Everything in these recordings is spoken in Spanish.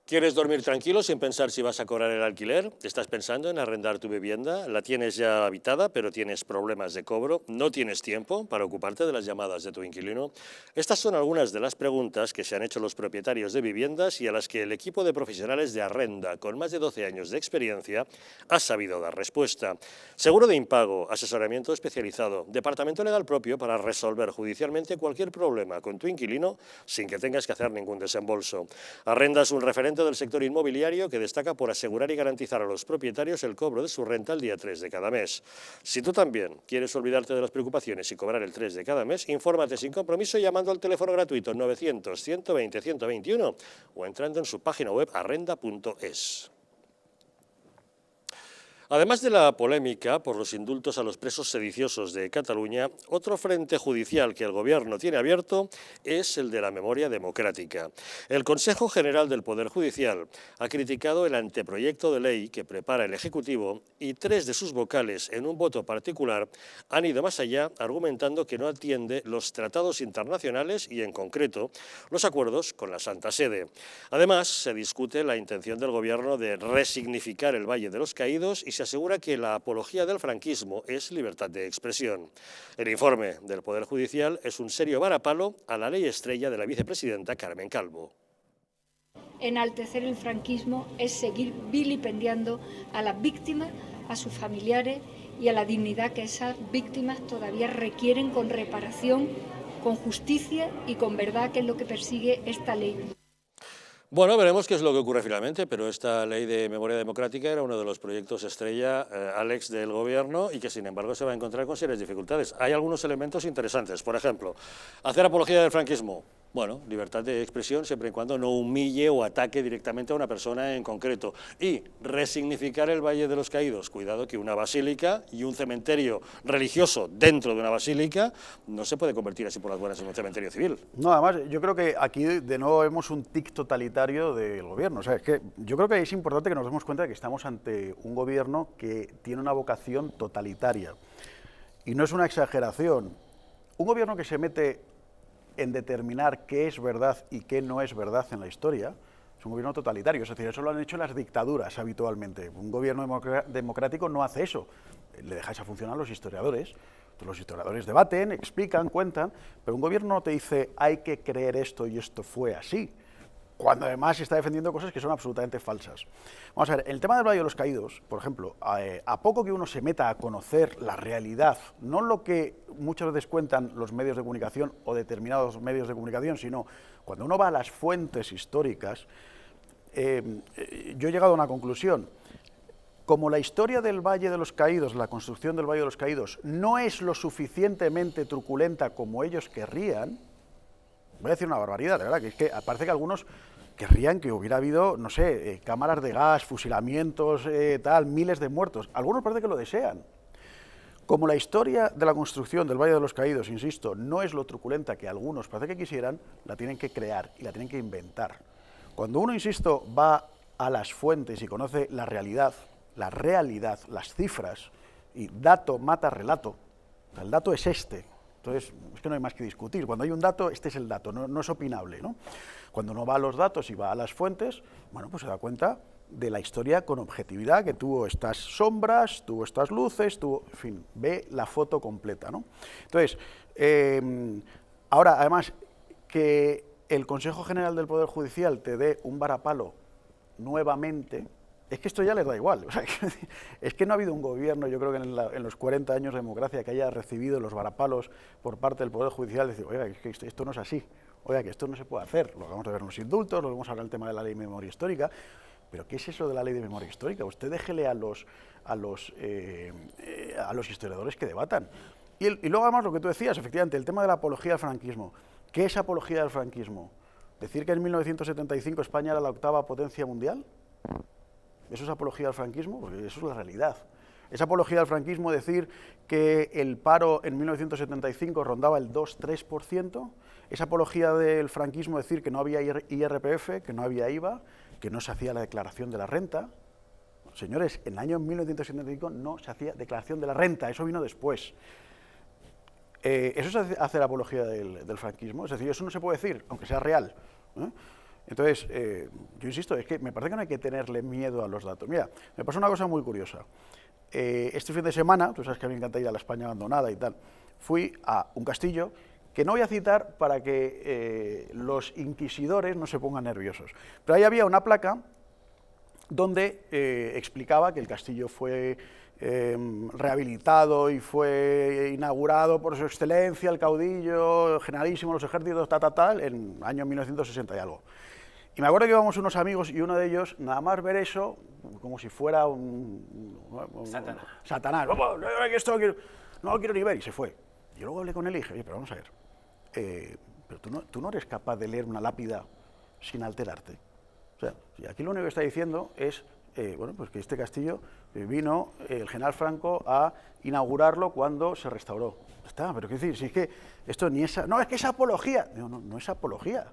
¿Quieres dormir tranquilo sin pensar si vas a cobrar el alquiler? ¿Estás pensando en arrendar tu vivienda? ¿La tienes ya habitada pero tienes problemas de cobro? ¿No tienes tiempo para ocuparte de las llamadas de tu inquilino? Estas son algunas de las preguntas que se han hecho los propietarios de viviendas y a las que el equipo de profesionales de Arrenda, con más de 12 años de experiencia, ha sabido dar respuesta. Seguro de impago, asesoramiento especializado, departamento legal propio para resolver judicialmente cualquier problema con tu inquilino sin que tengas que hacer ningún desembolso. Arrenda es un referente del sector inmobiliario que destaca por asegurar y garantizar a los propietarios el cobro de su renta el día 3 de cada mes. Si tú también quieres olvidarte de las preocupaciones y cobrar el 3 de cada mes, infórmate sin compromiso llamando al teléfono gratuito 900 120 121 o entrando en su página web arrenda.es. Además de la polémica por los indultos a los presos sediciosos de Cataluña, otro frente judicial que el Gobierno tiene abierto es el de la memoria democrática. El Consejo General del Poder Judicial ha criticado el anteproyecto de ley que prepara el Ejecutivo y 3 de sus vocales, en un voto particular, han ido más allá, argumentando que no atiende los tratados internacionales y, en concreto, los acuerdos con la Santa Sede. Además, se discute la intención del Gobierno de resignificar el Valle de los Caídos y se asegura que la apología del franquismo es libertad de expresión. El informe del Poder Judicial es un serio varapalo a la ley estrella de la vicepresidenta Carmen Calvo. Enaltecer el franquismo es seguir vilipendiando a las víctimas, a sus familiares y a la dignidad que esas víctimas todavía requieren, con reparación, con justicia y con verdad, que es lo que persigue esta ley. Bueno, veremos qué es lo que ocurre finalmente, pero esta ley de memoria democrática era uno de los proyectos estrella, Alex, del Gobierno, y que sin embargo se va a encontrar con serias dificultades. Hay algunos elementos interesantes, por ejemplo, hacer apología del franquismo. Bueno, libertad de expresión siempre y cuando no humille o ataque directamente a una persona en concreto. Y resignificar el Valle de los Caídos. Cuidado que una basílica y un cementerio religioso dentro de una basílica no se puede convertir así por las buenas en un cementerio civil. No, además, yo creo que aquí de nuevo vemos un tic totalitario del Gobierno. O sea, es que yo creo que es importante que nos demos cuenta de que estamos ante un Gobierno que tiene una vocación totalitaria. Y no es una exageración. Un Gobierno que se mete en determinar qué es verdad y qué no es verdad en la historia, es un gobierno totalitario. Es decir, eso lo han hecho las dictaduras habitualmente. Un gobierno democrático no hace eso. Le deja esa función a los historiadores. Los historiadores debaten, explican, cuentan, pero un gobierno no te dice hay que creer esto y esto fue así, cuando además está defendiendo cosas que son absolutamente falsas. Vamos a ver, el tema del Valle de los Caídos, por ejemplo, a poco que uno se meta a conocer la realidad, no lo que muchas veces cuentan los medios de comunicación o determinados medios de comunicación, sino cuando uno va a las fuentes históricas, yo he llegado a una conclusión. Como la historia del Valle de los Caídos, la construcción del Valle de los Caídos, no es lo suficientemente truculenta como ellos querrían, voy a decir una barbaridad, de verdad, que es que parece que algunos querrían que hubiera habido, no sé, cámaras de gas, fusilamientos, miles de muertos. Algunos parece que lo desean. Como la historia de la construcción del Valle de los Caídos, insisto, no es lo truculenta que algunos parece que quisieran, la tienen que crear y la tienen que inventar. Cuando uno, insisto, va a las fuentes y conoce la realidad, las cifras, y dato mata relato, el dato es este. Entonces, es que no hay más que discutir. Cuando hay un dato, este es el dato, no es opinable, ¿no? Cuando uno va a los datos y va a las fuentes, bueno, pues se da cuenta de la historia con objetividad, que tuvo estas sombras, tuvo estas luces, en fin, ve la foto completa, ¿no? Entonces, ahora, además, que el Consejo General del Poder Judicial te dé un varapalo nuevamente, es que esto ya les da igual. O sea, es que no ha habido un gobierno, yo creo que en los 40 años de democracia, que haya recibido los varapalos por parte del Poder Judicial, decir, oiga, es que esto no es así, oiga, que esto no se puede hacer. Lo vamos a ver en los indultos, lo vamos a ver en el tema de la ley de memoria histórica, pero ¿qué es eso de la ley de memoria histórica? Usted déjele a los historiadores que debatan. Y luego además lo que tú decías, efectivamente, el tema de la apología al franquismo. ¿Qué es apología del franquismo? ¿Decir que en 1975 España era la 8ª potencia mundial? ¿Eso es apología al franquismo? Porque eso es la realidad. ¿Es apología al franquismo decir que el paro en 1975 rondaba el 2-3%? ¿Es apología del franquismo decir que no había IRPF, que no había IVA, que no se hacía la declaración de la renta? Señores, en el año 1975 no se hacía declaración de la renta, eso vino después. ¿Eso es hacer apología del franquismo? Es decir, eso no se puede decir, aunque sea real, ¿eh? Entonces, yo insisto, es que me parece que no hay que tenerle miedo a los datos. Mira, me pasó una cosa muy curiosa. Este fin de semana, tú sabes que a mí me encanta ir a la España abandonada y tal, fui a un castillo que no voy a citar para que los inquisidores no se pongan nerviosos. Pero ahí había una placa donde explicaba que el castillo fue rehabilitado y fue inaugurado por su excelencia, el caudillo, generalísimo de los ejércitos, en el año 1960 y algo. Y me acuerdo que íbamos unos amigos y uno de ellos, nada más ver eso, como si fuera un Satanás. Esto no lo quiero ni ver, y se fue. Yo luego hablé con él y dije, oye, pero vamos a ver, pero tú no eres capaz de leer una lápida sin alterarte. O sea, y aquí lo único que está diciendo es, bueno, pues que este castillo vino el general Franco a inaugurarlo cuando se restauró. Está, pero qué decir, si es que esto ni es... No, es que es apología. No es apología.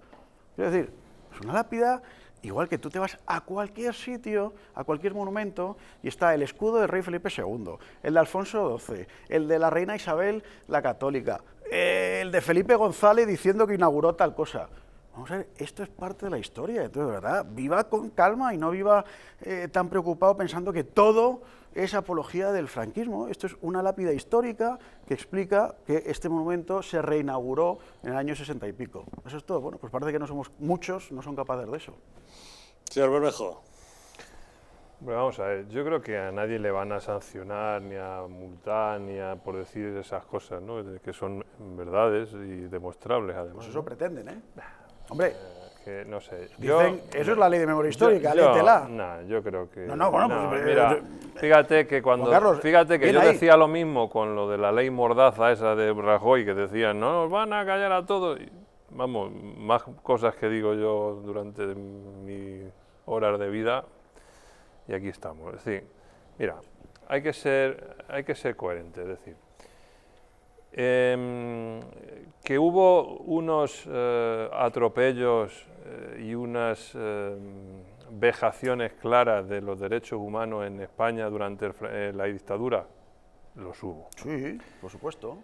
Quiero decir, es una lápida, igual que tú te vas a cualquier sitio, a cualquier monumento, y está el escudo del rey Felipe II, el de Alfonso XII, el de la reina Isabel la Católica, el de Felipe González diciendo que inauguró tal cosa. Vamos a ver, esto es parte de la historia, entonces, de verdad, viva con calma y no viva tan preocupado pensando que todo es apología del franquismo. Esto es una lápida histórica que explica que este monumento se reinauguró en el año 60 y pico. Eso es todo. Bueno, pues parece que no somos muchos, no son capaces de eso. Señor Bermejo. Bueno, vamos a ver, yo creo que a nadie le van a sancionar, ni a multar, ni a por decir esas cosas, ¿no? Que son verdades y demostrables, además. Pues eso pretenden, ¿eh? Hombre, que no sé. Dicen, eso es la ley de memoria histórica, léetela. No, yo creo que... Bueno, pues... Mira, fíjate que cuando... Carlos, fíjate que yo ahí. decía lo mismo con lo de la ley mordaza esa de Rajoy, que decían, no, nos van a callar a todos. Y, vamos, más cosas que digo yo durante mis horas de vida, y aquí estamos. Es decir, mira, hay que ser coherente, es decir... que hubo unos atropellos y unas vejaciones claras de los derechos humanos en España durante la dictadura, los hubo. Sí, por supuesto.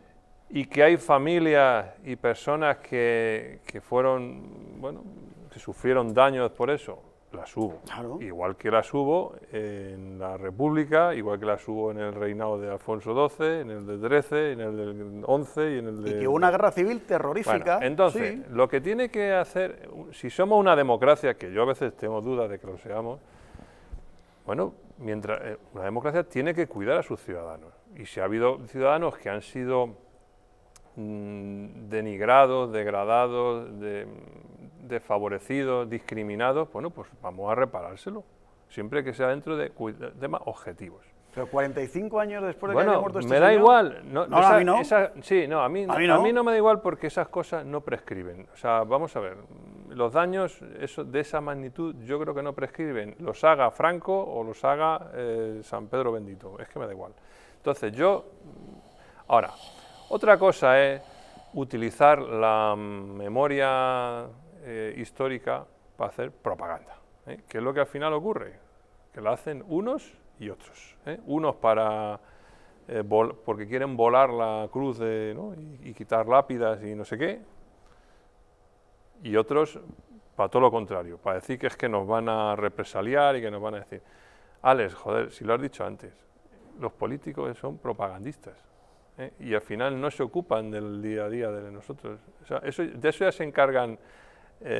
Y que hay familias y personas que fueron, bueno, que sufrieron daños por eso, las hubo. Claro. Igual que las hubo en la República, igual que las hubo en el reinado de Alfonso XII, en el del XIII, en el del XI y en el de... Y que hubo una guerra civil terrorífica. Bueno, entonces, sí. Lo que tiene que hacer, si somos una democracia, que yo a veces tengo dudas de que lo seamos, bueno, mientras una democracia tiene que cuidar a sus ciudadanos. Y si ha habido ciudadanos que han sido denigrados, degradados, desfavorecidos, discriminados, bueno, pues vamos a reparárselo, siempre que sea dentro de temas objetivos. Pero 45 años después de que haya muerto este me da señor, igual. A mí no. Sí, no, a mí no me da igual porque esas cosas no prescriben. O sea, vamos a ver, los daños de esa magnitud yo creo que no prescriben. Los haga Franco o los haga San Pedro Bendito, es que me da igual. Entonces ahora, otra cosa es utilizar la memoria histórica para hacer propaganda, que es lo que al final ocurre, que la hacen unos y otros, unos para porque quieren volar la cruz ¿no? y quitar lápidas y no sé qué, y otros para todo lo contrario, para decir que es que nos van a represaliar y que nos van a decir, Alex, joder, si lo has dicho antes, los políticos son propagandistas, y al final no se ocupan del día a día de nosotros, o sea, de eso ya se encargan,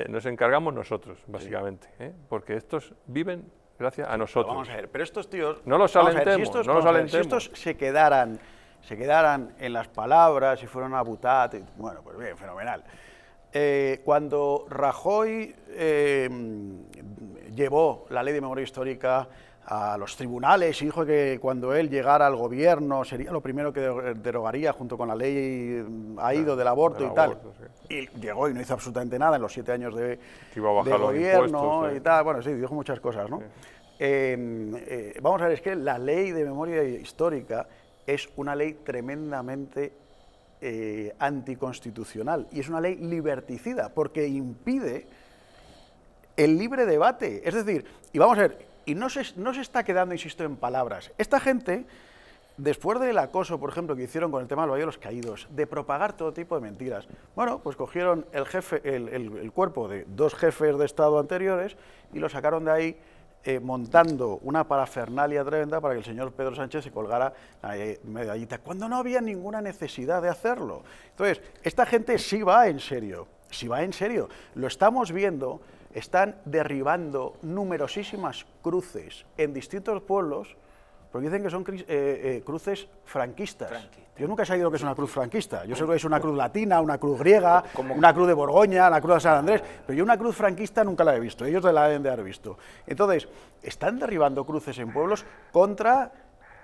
nos encargamos nosotros, básicamente, porque estos viven gracias a nosotros. Pero vamos a ver, pero estos tíos... No los alentemos, si estos se quedaran en las palabras y fueran a Butat, bueno, pues bien, fenomenal. Cuando Rajoy llevó la ley de memoria histórica a los tribunales y dijo que cuando él llegara al gobierno sería lo primero que derogaría junto con la ley del aborto y tal. Sí. Y llegó y no hizo absolutamente nada en los 7 años de gobierno y tal. Bueno, sí, dijo muchas cosas, ¿no? Sí. Vamos a ver, es que la ley de memoria histórica es una ley tremendamente anticonstitucional y es una ley liberticida porque impide el libre debate. Es decir, y vamos a ver, y no se está quedando, insisto, en palabras. Esta gente después del acoso, por ejemplo, que hicieron con el tema del Valle de los Caídos, de propagar todo tipo de mentiras, bueno, pues cogieron el cuerpo de 2 jefes de Estado anteriores y lo sacaron de ahí, montando una parafernalia tremenda para que el señor Pedro Sánchez se colgara la medallita, cuando no había ninguna necesidad de hacerlo. Entonces, esta gente sí va en serio, lo estamos viendo, están derribando numerosísimas cruces en distintos pueblos, porque dicen que son cruces franquistas. Yo nunca he sabido lo que es una cruz franquista. Yo sé que es una cruz latina, una cruz griega, una cruz de Borgoña, la cruz de San Andrés, pero yo una cruz franquista nunca la he visto, ellos la deben de haber visto. Entonces, están derribando cruces en pueblos contra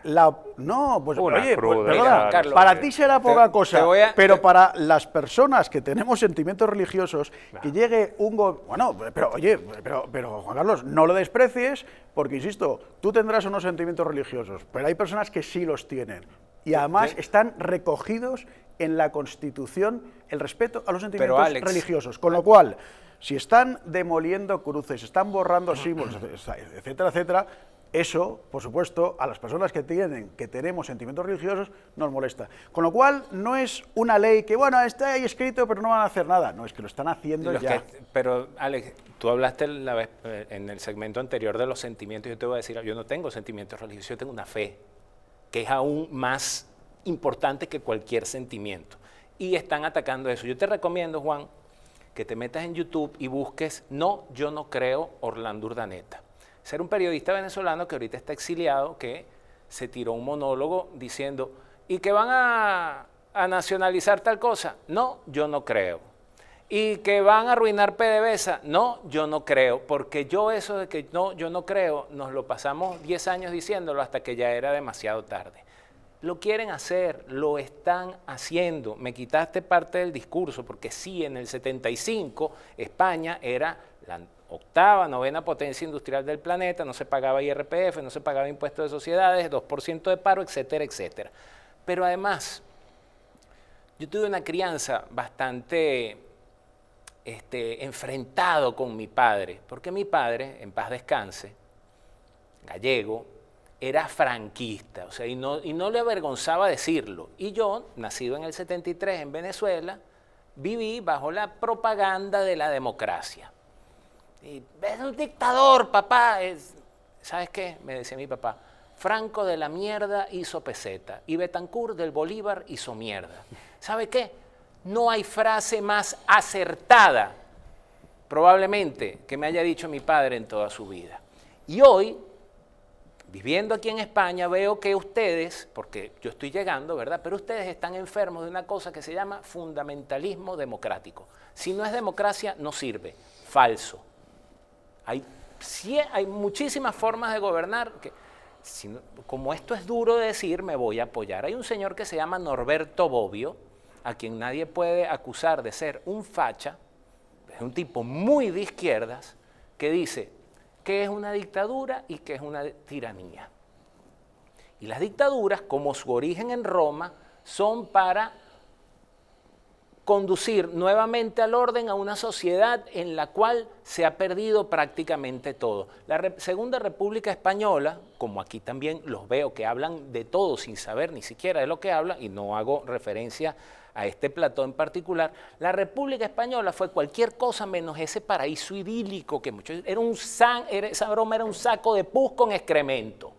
la... No, pues oye, pues, perdona, Carlos, para ti será poca cosa, pero para las personas que tenemos sentimientos religiosos, que llegue un... Bueno, pero oye, pero Juan Carlos, no lo desprecies, porque insisto, tú tendrás unos sentimientos religiosos, pero hay personas que sí los tienen. Y además están recogidos en la Constitución el respeto a los sentimientos religiosos. Con lo cual, si están demoliendo cruces, están borrando símbolos, etcétera, etcétera, eso, por supuesto, a las personas que tenemos sentimientos religiosos, nos molesta. Con lo cual, no es una ley que, bueno, está ahí escrito, pero no van a hacer nada. No, es que lo están haciendo ya. Pero, Alex, tú hablaste en el segmento anterior de los sentimientos. Yo te voy a decir, yo no tengo sentimientos religiosos, yo tengo una fe, que es aún más importante que cualquier sentimiento. Y están atacando eso. Yo te recomiendo, Juan, que te metas en YouTube y busques No, yo no creo, Orlando Urdaneta. Ser un periodista venezolano que ahorita está exiliado, que se tiró un monólogo diciendo, ¿y que van a nacionalizar tal cosa? No, yo no creo. ¿Y que van a arruinar PDVSA? No, yo no creo, porque yo eso de que no, yo no creo, nos lo pasamos 10 años diciéndolo hasta que ya era demasiado tarde. Lo quieren hacer, lo están haciendo. Me quitaste parte del discurso, porque sí, en el 75 España era la octava, novena potencia industrial del planeta, no se pagaba IRPF, no se pagaba impuestos de sociedades, 2% de paro, etcétera, etcétera. Pero además, yo tuve una crianza bastante enfrentado con mi padre, porque mi padre, en paz descanse, gallego, era franquista, o sea, y no le avergonzaba decirlo. Y yo, nacido en el 73 en Venezuela, viví bajo la propaganda de la democracia. Y, es un dictador, papá. ¿Sabes qué? Me decía mi papá. Franco de la mierda hizo peseta y Betancur del Bolívar hizo mierda. ¿Sabe qué? No hay frase más acertada, probablemente, que me haya dicho mi padre en toda su vida. Y hoy, viviendo aquí en España, veo que ustedes, porque yo estoy llegando, ¿verdad? Pero ustedes están enfermos de una cosa que se llama fundamentalismo democrático. Si no es democracia, no sirve. Falso. Hay muchísimas formas de gobernar que, como esto es duro de decir, me voy a apoyar. Hay un señor que se llama Norberto Bobbio, a quien nadie puede acusar de ser un facha, es un tipo muy de izquierdas, que dice que es una dictadura y que es una tiranía. Y las dictaduras, como su origen en Roma, son para conducir nuevamente al orden a una sociedad en la cual se ha perdido prácticamente todo. La Segunda República Española, como aquí también los veo que hablan de todo sin saber ni siquiera de lo que hablan, y no hago referencia a este plató en particular, la República Española fue cualquier cosa menos ese paraíso idílico que muchos... esa broma era un saco de pus con excremento.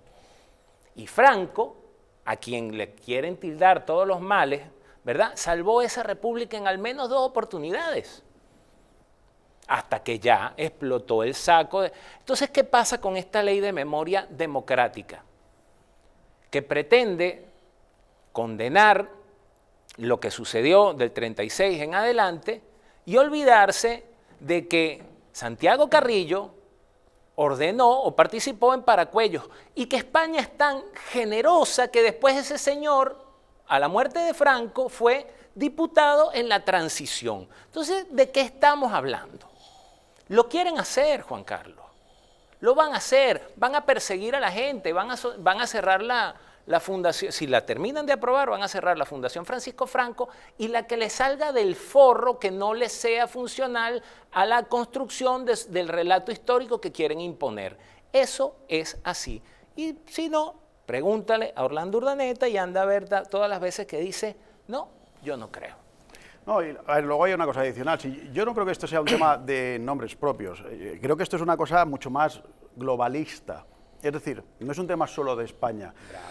Y Franco, a quien le quieren tildar todos los males, ¿verdad?, salvó esa república en al menos 2 oportunidades, hasta que ya explotó el saco. Entonces, ¿qué pasa con esta ley de memoria democrática? Que pretende condenar lo que sucedió del 36 en adelante y olvidarse de que Santiago Carrillo ordenó o participó en Paracuellos y que España es tan generosa que después ese señor, a la muerte de Franco, fue diputado en la transición. Entonces, ¿de qué estamos hablando? Lo quieren hacer, Juan Carlos. Lo van a hacer, van a perseguir a la gente, van a cerrar la fundación, si la terminan de aprobar, van a cerrar la Fundación Francisco Franco y la que le salga del forro que no le sea funcional a la construcción del relato histórico que quieren imponer. Eso es así. Y si no, Pregúntale a Orlando Urdaneta y anda a ver todas las veces que dice, no, yo no creo. No, y a ver, luego hay una cosa adicional. Yo no creo que esto sea un tema de nombres propios. Creo que esto es una cosa mucho más globalista. Es decir, no es un tema solo de España. Bravo.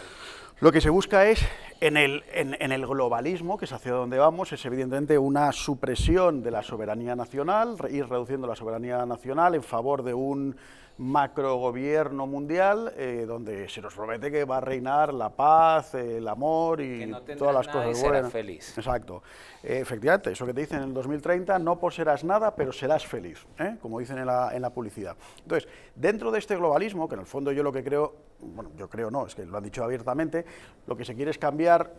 Lo que se busca es, en el globalismo, que es hacia donde vamos, es evidentemente una supresión de la soberanía nacional, ir reduciendo la soberanía nacional en favor de un macrogobierno mundial donde se nos promete que va a reinar la paz, el amor y no todas las nada cosas y serás buenas. feliz. Exacto. Efectivamente, eso que te dicen en el 2030, no poseerás nada, pero serás feliz, como dicen en la publicidad. Entonces, dentro de este globalismo, que en el fondo yo lo que creo, bueno, yo creo no, es que lo han dicho abiertamente, lo que se quiere es cambiar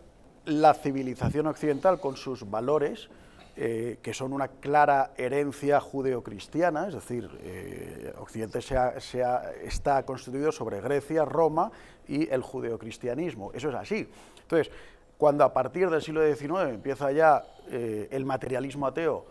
la civilización occidental con sus valores, que son una clara herencia judeocristiana, es decir, Occidente está constituido sobre Grecia, Roma y el judeocristianismo. Eso es así. Entonces, cuando a partir del siglo XIX empieza ya el materialismo ateo,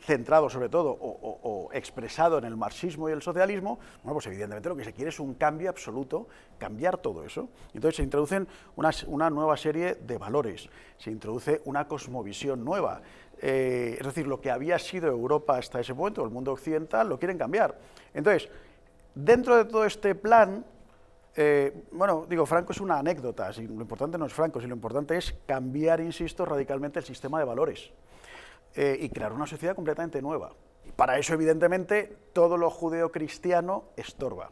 centrado sobre todo o expresado en el marxismo y el socialismo, bueno, pues evidentemente lo que se quiere es un cambio absoluto, cambiar todo eso. Entonces se introducen una nueva serie de valores, se introduce una cosmovisión nueva. Es decir, lo que había sido Europa hasta ese momento, el mundo occidental, lo quieren cambiar. Entonces, dentro de todo este plan, bueno, digo, Franco es una anécdota, lo importante no es Franco, sino lo importante es cambiar, insisto, radicalmente el sistema de valores y crear una sociedad completamente nueva. Y para eso, evidentemente, todo lo judeocristiano estorba.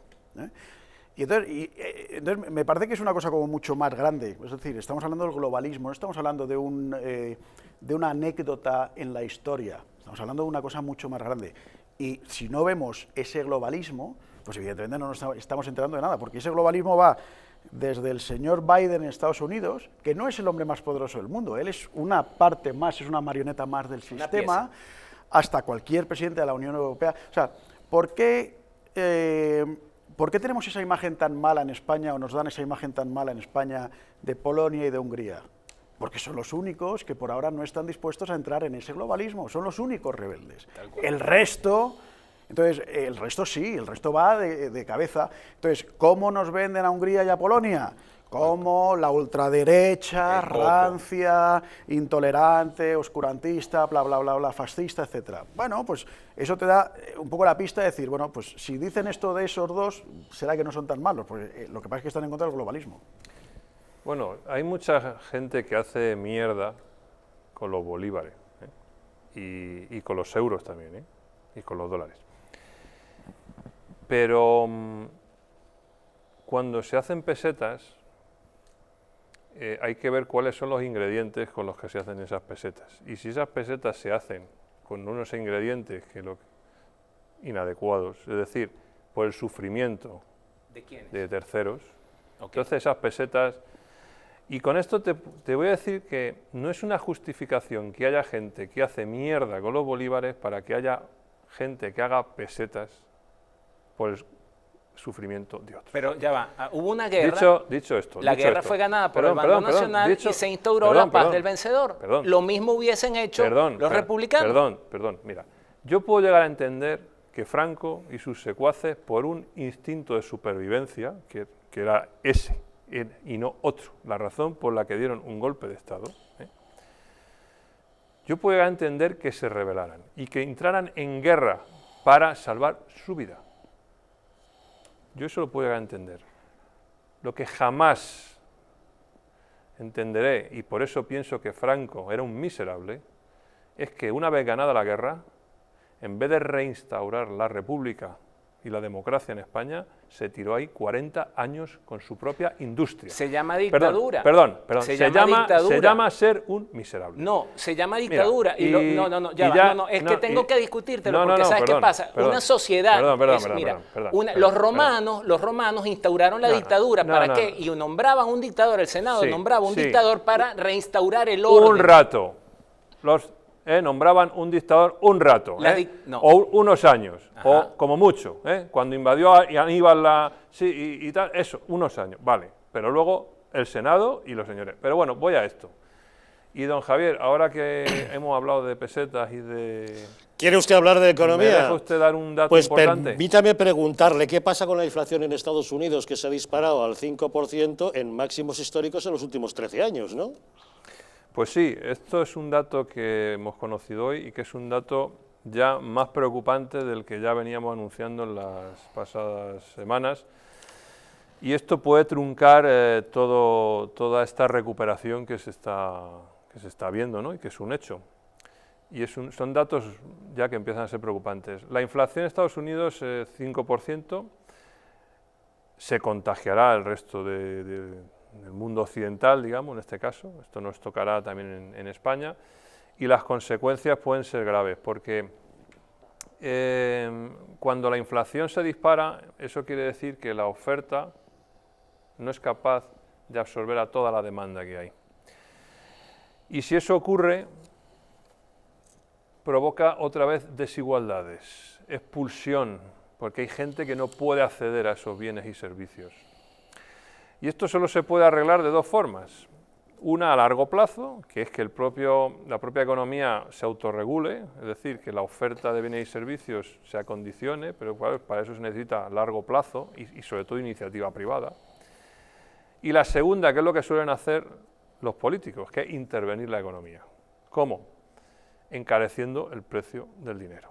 Y entonces me parece que es una cosa como mucho más grande, es decir, estamos hablando del globalismo, no estamos hablando de una anécdota en la historia, estamos hablando de una cosa mucho más grande. Y si no vemos ese globalismo, pues evidentemente no nos estamos enterando de nada, porque ese globalismo va desde el señor Biden en Estados Unidos, que no es el hombre más poderoso del mundo, él es una parte más, es una marioneta más del sistema, hasta cualquier presidente de la Unión Europea. O sea, ¿por qué tenemos esa imagen tan mala en España, o nos dan esa imagen tan mala en España de Polonia y de Hungría? Porque son los únicos que por ahora no están dispuestos a entrar en ese globalismo, son los únicos rebeldes. El resto, entonces, el resto sí, el resto va de cabeza. Entonces, ¿cómo nos venden a Hungría y a Polonia? Como la ultraderecha, rancia, intolerante, oscurantista, bla, bla, bla, bla, fascista, etc. Bueno, pues eso te da un poco la pista de decir, bueno, pues si dicen esto de esos dos, será que no son tan malos, porque lo que pasa es que están en contra del globalismo. Bueno, hay mucha gente que hace mierda con los bolívares, y con los euros también, y con los dólares. Pero cuando se hacen pesetas, hay que ver cuáles son los ingredientes con los que se hacen esas pesetas. Y si esas pesetas se hacen con unos ingredientes inadecuados, es decir, por el sufrimiento de terceros, entonces esas pesetas... Y con esto te voy a decir que no es una justificación que haya gente que hace mierda con los bolívares para que haya gente que haga pesetas por el sufrimiento de otros. Pero ya va, hubo una guerra. Dicho esto. La guerra fue ganada por el bando nacional y se instauró la paz del vencedor. Lo mismo hubiesen hecho los republicanos. Perdón, mira, yo puedo llegar a entender que Franco y sus secuaces, por un instinto de supervivencia, que era ese, y no otro, la razón por la que dieron un golpe de Estado, yo puedo llegar a entender que se rebelaran y que entraran en guerra para salvar su vida. Yo eso lo puedo llegar a entender. Lo que jamás entenderé, y por eso pienso que Franco era un miserable, es que una vez ganada la guerra, en vez de reinstaurar la república y la democracia en España, se tiró ahí 40 años con su propia industria. Se llama dictadura. Perdón. Se llama ser un miserable. No, se llama dictadura. Mira, que tengo que discutírtelo, porque ¿sabes qué pasa? Una sociedad... Los romanos instauraron la dictadura. ¿Para qué? Y nombraban un dictador, el Senado nombraba un dictador para reinstaurar el orden. Un rato. Nombraban un dictador un rato, o unos años, o como mucho, cuando invadió a Aníbal y tal, eso, unos años, vale, pero luego el Senado y los señores. Pero bueno, voy a esto. Y don Javier, ahora que hemos hablado de pesetas y de ¿Quiere usted hablar de economía? ¿Me deja usted dar un dato pues importante? Permítame preguntarle, ¿qué pasa con la inflación en Estados Unidos, que se ha disparado al 5% en máximos históricos en los últimos 13 años, ¿no? Pues sí, esto es un dato que hemos conocido hoy y que es un dato ya más preocupante del que ya veníamos anunciando en las pasadas semanas. Y esto puede truncar toda esta recuperación que se está viendo, ¿no? Y que es un hecho. Y son datos ya que empiezan a ser preocupantes. La inflación en Estados Unidos, 5%, se contagiará al resto del mundo occidental, digamos, en este caso. Esto nos tocará también en España. Y las consecuencias pueden ser graves, porque cuando la inflación se dispara, eso quiere decir que la oferta no es capaz de absorber a toda la demanda que hay. Y si eso ocurre, provoca otra vez desigualdades, expulsión, porque hay gente que no puede acceder a esos bienes y servicios. Y esto solo se puede arreglar de dos formas. Una a largo plazo, que es que la propia economía se autorregule, es decir, que la oferta de bienes y servicios se acondicione, pero para eso se necesita largo plazo y sobre todo iniciativa privada. Y la segunda, que es lo que suelen hacer los políticos, que es intervenir la economía. ¿Cómo? Encareciendo el precio del dinero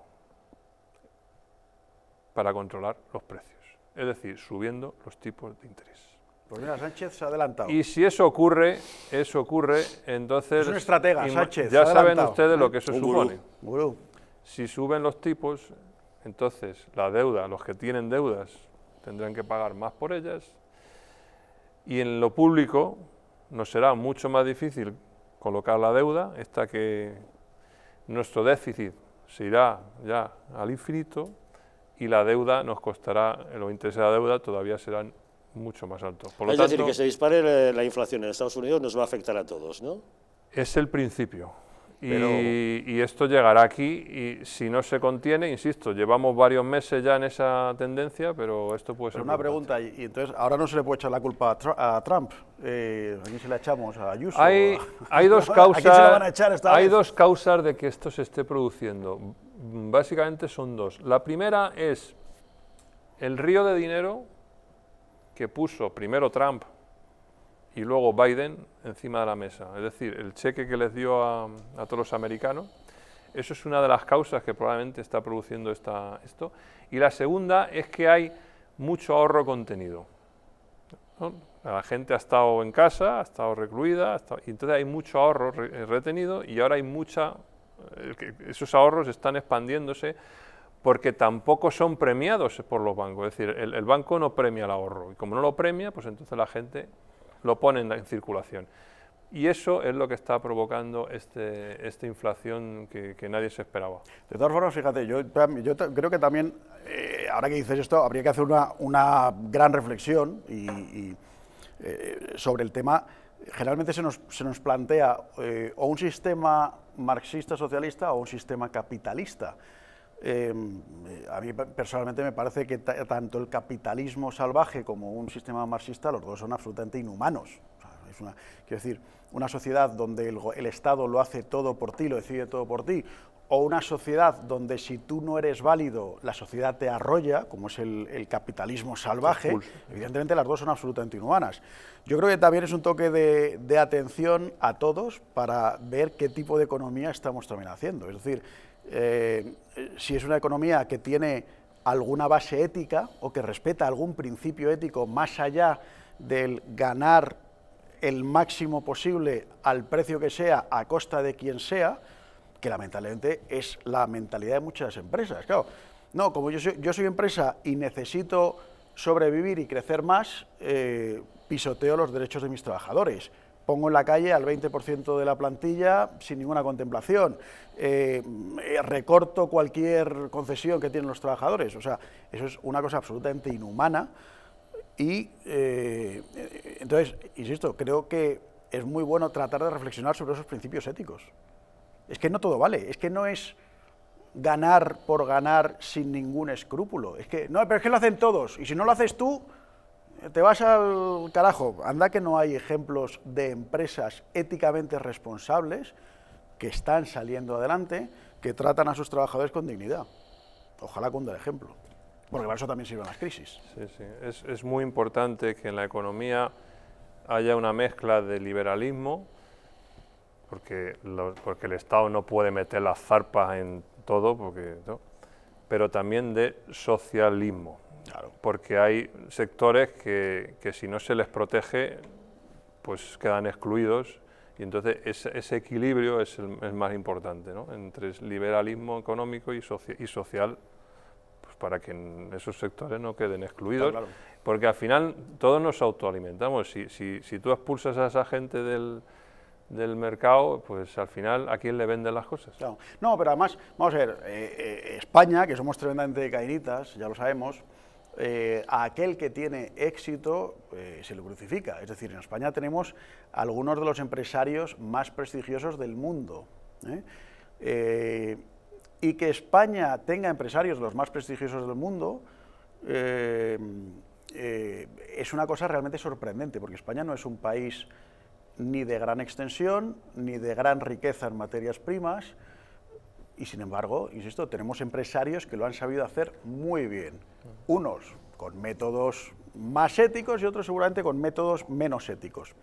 para controlar los precios, es decir, subiendo los tipos de interés. Pues mira, Sánchez se ha adelantado. Y si eso ocurre, entonces... Es un estratega, Sánchez. Ya saben ustedes lo que eso supone. Gurú. Si suben los tipos, entonces la deuda, los que tienen deudas, tendrán que pagar más por ellas, y en lo público nos será mucho más difícil colocar la deuda, esta que nuestro déficit se irá ya al infinito, y la deuda nos costará, los intereses de la deuda todavía serán mucho más altos. Por lo Es tanto, decir, que se dispare la inflación en Estados Unidos nos va a afectar a todos, ¿no? es el principio. Pero... Y esto llegará aquí, y si no se contiene, insisto, llevamos varios meses ya en esa tendencia, pero esto puede ser una preocupante. pregunta, y entonces ahora no se le puede echar la culpa a Trump. ¿A quién se la echamos? ¿A Ayuso? Hay dos ¿A quién se la van a echar esta vez? dos causas de que esto se esté produciendo. Básicamente son dos. La primera es el río de dinero que puso primero Trump y luego Biden encima de la mesa. Es decir, el cheque que les dio a todos los americanos. Eso es una de las causas que probablemente está produciendo esto. Y la segunda es que hay mucho ahorro contenido, ¿no? La gente ha estado en casa, ha estado recluida, y entonces hay mucho ahorro retenido, y ahora hay esos ahorros están expandiéndose porque tampoco son premiados por los bancos. Es decir, el banco no premia el ahorro, y como no lo premia, pues entonces la gente lo pone en circulación. Y eso es lo que está provocando esta inflación que nadie se esperaba. De todas formas, fíjate, yo creo que también, ahora que dices esto, habría que hacer una gran reflexión sobre el tema. Generalmente se nos plantea o un sistema marxista-socialista o un sistema capitalista. A mí personalmente me parece que tanto el capitalismo salvaje como un sistema marxista, los dos son absolutamente inhumanos. O sea, quiero decir, una sociedad donde el Estado lo hace todo por ti, lo decide todo por ti, o una sociedad donde si tú no eres válido, la sociedad te arrolla, como es el capitalismo salvaje, evidentemente las dos son absolutamente inhumanas. Yo creo que también es un toque de atención a todos para ver qué tipo de economía estamos también haciendo. Es decir, si es una economía que tiene alguna base ética o que respeta algún principio ético más allá del ganar el máximo posible al precio que sea, a costa de quien sea, que lamentablemente es la mentalidad de muchas empresas. Claro, no, como yo soy empresa y necesito sobrevivir y crecer más, pisoteo los derechos de mis trabajadores. Pongo en la calle al 20% de la plantilla sin ninguna contemplación, recorto cualquier concesión que tienen los trabajadores. O sea, eso es una cosa absolutamente inhumana y, entonces, insisto, creo que es muy bueno tratar de reflexionar sobre esos principios éticos. Es que no todo vale, es que no es ganar por ganar sin ningún escrúpulo. Es que, no, pero es que lo hacen todos, y si no lo haces tú, te vas al carajo. Anda que no hay ejemplos de empresas éticamente responsables que están saliendo adelante, que tratan a sus trabajadores con dignidad. Ojalá cunda el ejemplo, porque para eso también sirven las crisis. Sí, sí. Es muy importante que en la economía haya una mezcla de liberalismo, porque el Estado no puede meter las zarpas en todo, ¿no? Pero también de socialismo, Claro. porque hay sectores que si no se les protege, pues quedan excluidos, y entonces ese equilibrio es el más importante, ¿no? Entre liberalismo económico y social, pues para que esos sectores no queden excluidos, Claro. porque al final todos nos autoalimentamos. Si tú expulsas a esa gente del mercado, pues al final, ¿a quién le venden las cosas? Claro. No, pero además, vamos a ver, España, que somos tremendamente caínitas, ya lo sabemos, a aquel que tiene éxito se lo crucifica. Es decir, en España tenemos algunos de los empresarios más prestigiosos del mundo. Y que España tenga empresarios de los más prestigiosos del mundo es una cosa realmente sorprendente, porque España no es un país ni de gran extensión, ni de gran riqueza en materias primas, y sin embargo, insisto, tenemos empresarios que lo han sabido hacer muy bien. Unos con métodos más éticos y otros seguramente con métodos menos éticos.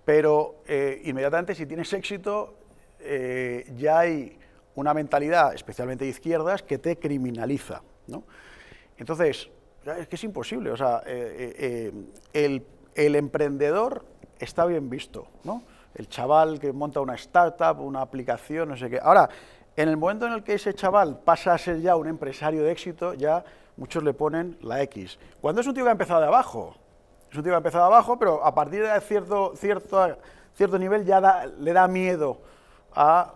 Pero inmediatamente si tienes éxito, ya hay una mentalidad, especialmente de izquierdas, que te criminaliza, ¿no? Entonces, es que es imposible, o sea, el emprendedor está bien visto, ¿no? El chaval que monta una startup, una aplicación, no sé qué. Ahora, en el momento en el que ese chaval pasa a ser ya un empresario de éxito, ya muchos le ponen la X. Cuando es un tío que ha empezado de abajo, pero a partir de cierto nivel ya le da miedo a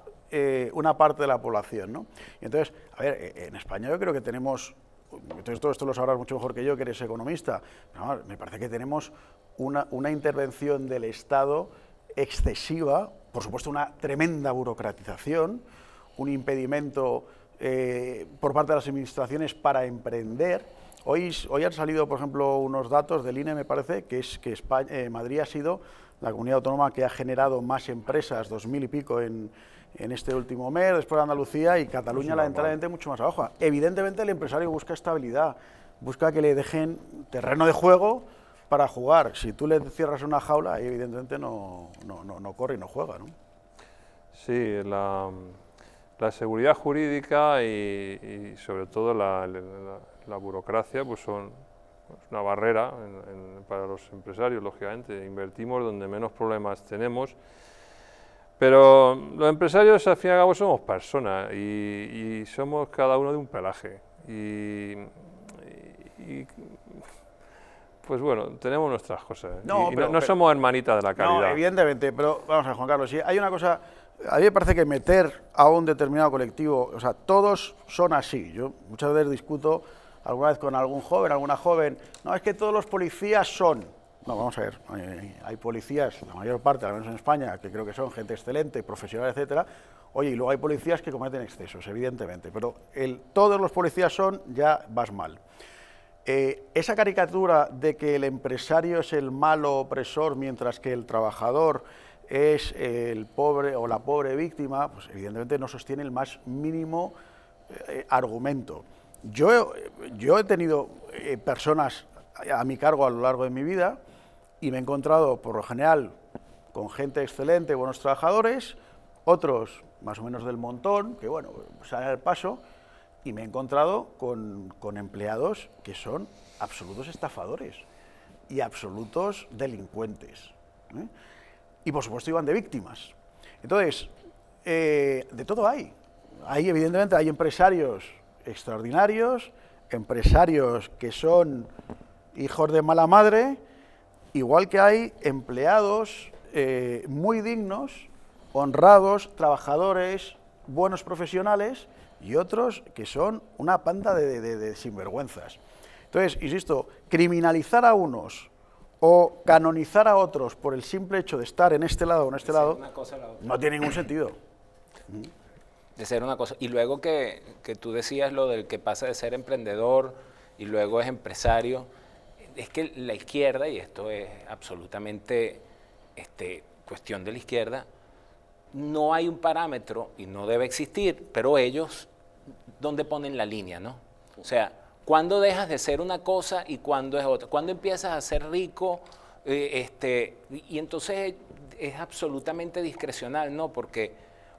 una parte de la población, ¿no? Y entonces, a ver, en España yo creo que tenemos, entonces todo esto lo sabrás mucho mejor que yo, que eres economista, no, me parece que tenemos una intervención del Estado excesiva, por supuesto una tremenda burocratización, un impedimento por parte de las administraciones para emprender. Hoy han salido, por ejemplo, unos datos del INE, me parece, que es que Madrid ha sido la comunidad autónoma que ha generado más empresas, 2000 y pico en este último mes, después de Andalucía, y Cataluña lamentablemente mucho más abajo. Evidentemente el empresario busca estabilidad, busca que le dejen terreno de juego para jugar. Si tú le cierras una jaula, ahí evidentemente no corre y no juega, ¿no? Sí, la seguridad jurídica y sobre todo la burocracia pues son una barrera para los empresarios, lógicamente. Invertimos donde menos problemas tenemos, pero los empresarios al fin y al cabo somos personas y somos cada uno de un pelaje. Pues bueno, tenemos nuestras cosas. No somos hermanitas de la caridad. No, evidentemente, pero vamos a ver, Juan Carlos, si hay una cosa, a mí me parece que meter a un determinado colectivo, o sea, todos son así. Yo muchas veces discuto alguna vez con algún joven, alguna joven, no, es que todos los policías son. No, vamos a ver, hay policías, la mayor parte, al menos en España, que creo que son gente excelente, profesional, etcétera. Oye, y luego hay policías que cometen excesos, evidentemente, pero todos los policías son, ya vas mal. Esa caricatura de que el empresario es el malo opresor mientras que el trabajador es el pobre o la pobre víctima, pues evidentemente no sostiene el más mínimo argumento. Yo he tenido personas a mi cargo a lo largo de mi vida y me he encontrado por lo general con gente excelente, buenos trabajadores, otros más o menos del montón, que bueno, salen al paso, y me he encontrado con empleados que son absolutos estafadores y absolutos delincuentes, ¿eh? Y por supuesto iban de víctimas. Entonces, de todo hay. Evidentemente hay empresarios extraordinarios, empresarios que son hijos de mala madre, igual que hay empleados muy dignos, honrados, trabajadores, buenos profesionales, y otros que son una panda de sinvergüenzas. Entonces, insisto, criminalizar a unos o canonizar a otros por el simple hecho de estar en este lado o en este lado, no tiene ningún sentido. De ser una cosa. Y luego que tú decías lo del que pasa de ser emprendedor y luego es empresario, es que la izquierda, y esto es absolutamente cuestión de la izquierda, no hay un parámetro y no debe existir, pero ellos, ¿dónde ponen la línea, no? O sea, ¿cuándo dejas de ser una cosa y cuándo es otra? ¿Cuándo empiezas a ser rico? Y entonces es absolutamente discrecional, ¿no? Porque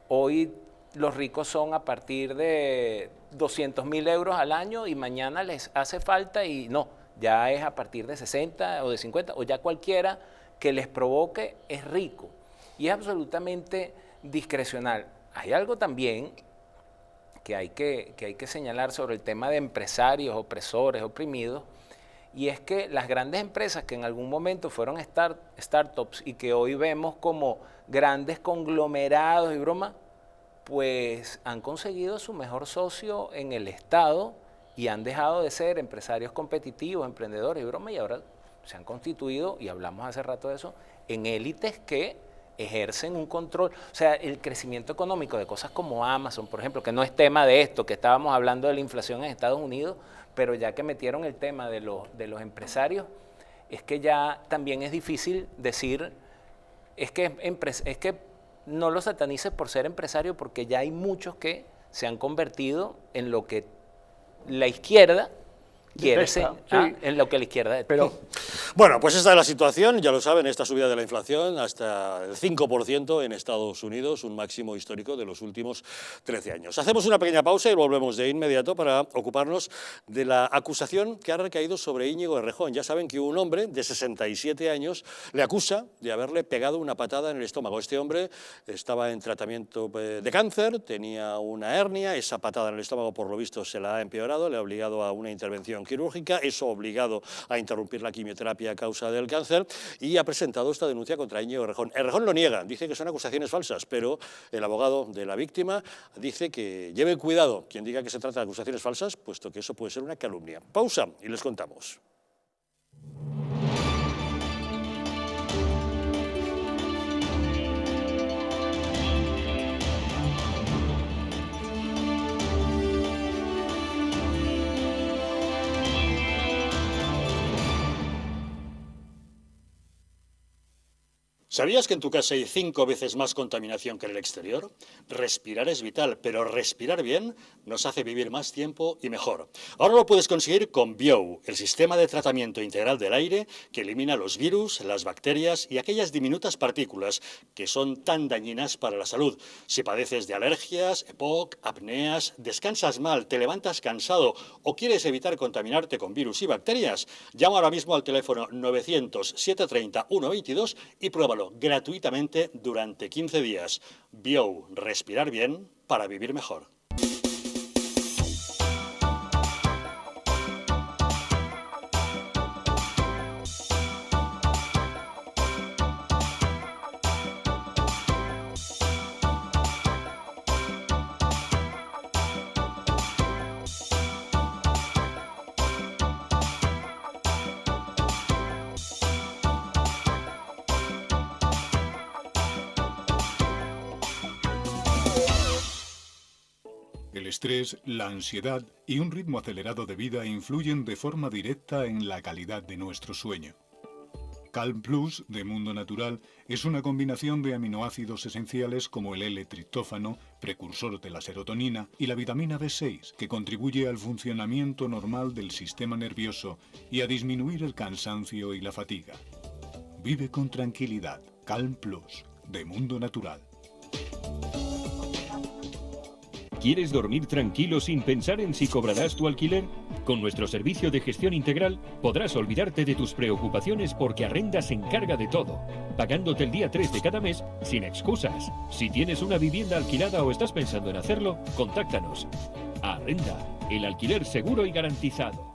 hoy los ricos son a partir de 200.000 euros al año y mañana les hace falta y no, ya es a partir de 60 o de 50 o ya cualquiera que les provoque es rico. Y es absolutamente discrecional. Hay algo también que hay que señalar sobre el tema de empresarios, opresores, oprimidos, y es que las grandes empresas que en algún momento fueron startups y que hoy vemos como grandes conglomerados y broma, pues han conseguido su mejor socio en el Estado y han dejado de ser empresarios competitivos, emprendedores y broma, y ahora se han constituido, y hablamos hace rato de eso, en élites que ejercen un control. O sea, el crecimiento económico de cosas como Amazon, por ejemplo, que no es tema de esto, que estábamos hablando de la inflación en Estados Unidos, pero ya que metieron el tema de los empresarios, es que ya también es difícil decir, es que no lo satanices por ser empresario, porque ya hay muchos que se han convertido en lo que la izquierda quiere ser, en lo que la izquierda es. Pero bueno, pues esta es la situación, ya lo saben, esta subida de la inflación hasta el 5% en Estados Unidos, un máximo histórico de los últimos 13 años. Hacemos una pequeña pausa y volvemos de inmediato para ocuparnos de la acusación que ha recaído sobre Íñigo Errejón. Ya saben que un hombre de 67 años le acusa de haberle pegado una patada en el estómago. Este hombre estaba en tratamiento de cáncer, tenía una hernia, esa patada en el estómago por lo visto se la ha empeorado, le ha obligado a una intervención quirúrgica, eso ha obligado a interrumpir la quimioterapia a causa del cáncer y ha presentado esta denuncia contra Íñigo Errejón. Errejón lo niega, dice que son acusaciones falsas, pero el abogado de la víctima dice que lleve cuidado quien diga que se trata de acusaciones falsas, puesto que eso puede ser una calumnia. Pausa y les contamos. ¿Sabías que en tu casa hay 5 veces más contaminación que en el exterior? Respirar es vital, pero respirar bien nos hace vivir más tiempo y mejor. Ahora lo puedes conseguir con Biou, el sistema de tratamiento integral del aire que elimina los virus, las bacterias y aquellas diminutas partículas que son tan dañinas para la salud. Si padeces de alergias, EPOC, apneas, descansas mal, te levantas cansado o quieres evitar contaminarte con virus y bacterias, llama ahora mismo al teléfono 900-730-122 y pruébalo gratuitamente durante 15 días. Biou, respirar bien para vivir mejor. El estrés, la ansiedad y un ritmo acelerado de vida influyen de forma directa en la calidad de nuestro sueño. Calm Plus de Mundo Natural es una combinación de aminoácidos esenciales como el L-triptófano, precursor de la serotonina, y la vitamina B6, que contribuye al funcionamiento normal del sistema nervioso y a disminuir el cansancio y la fatiga. Vive con tranquilidad. Calm Plus de Mundo Natural. ¿Quieres dormir tranquilo sin pensar en si cobrarás tu alquiler? Con nuestro servicio de gestión integral podrás olvidarte de tus preocupaciones porque Arrenda se encarga de todo, pagándote el día 3 de cada mes sin excusas. Si tienes una vivienda alquilada o estás pensando en hacerlo, contáctanos. Arrenda, el alquiler seguro y garantizado.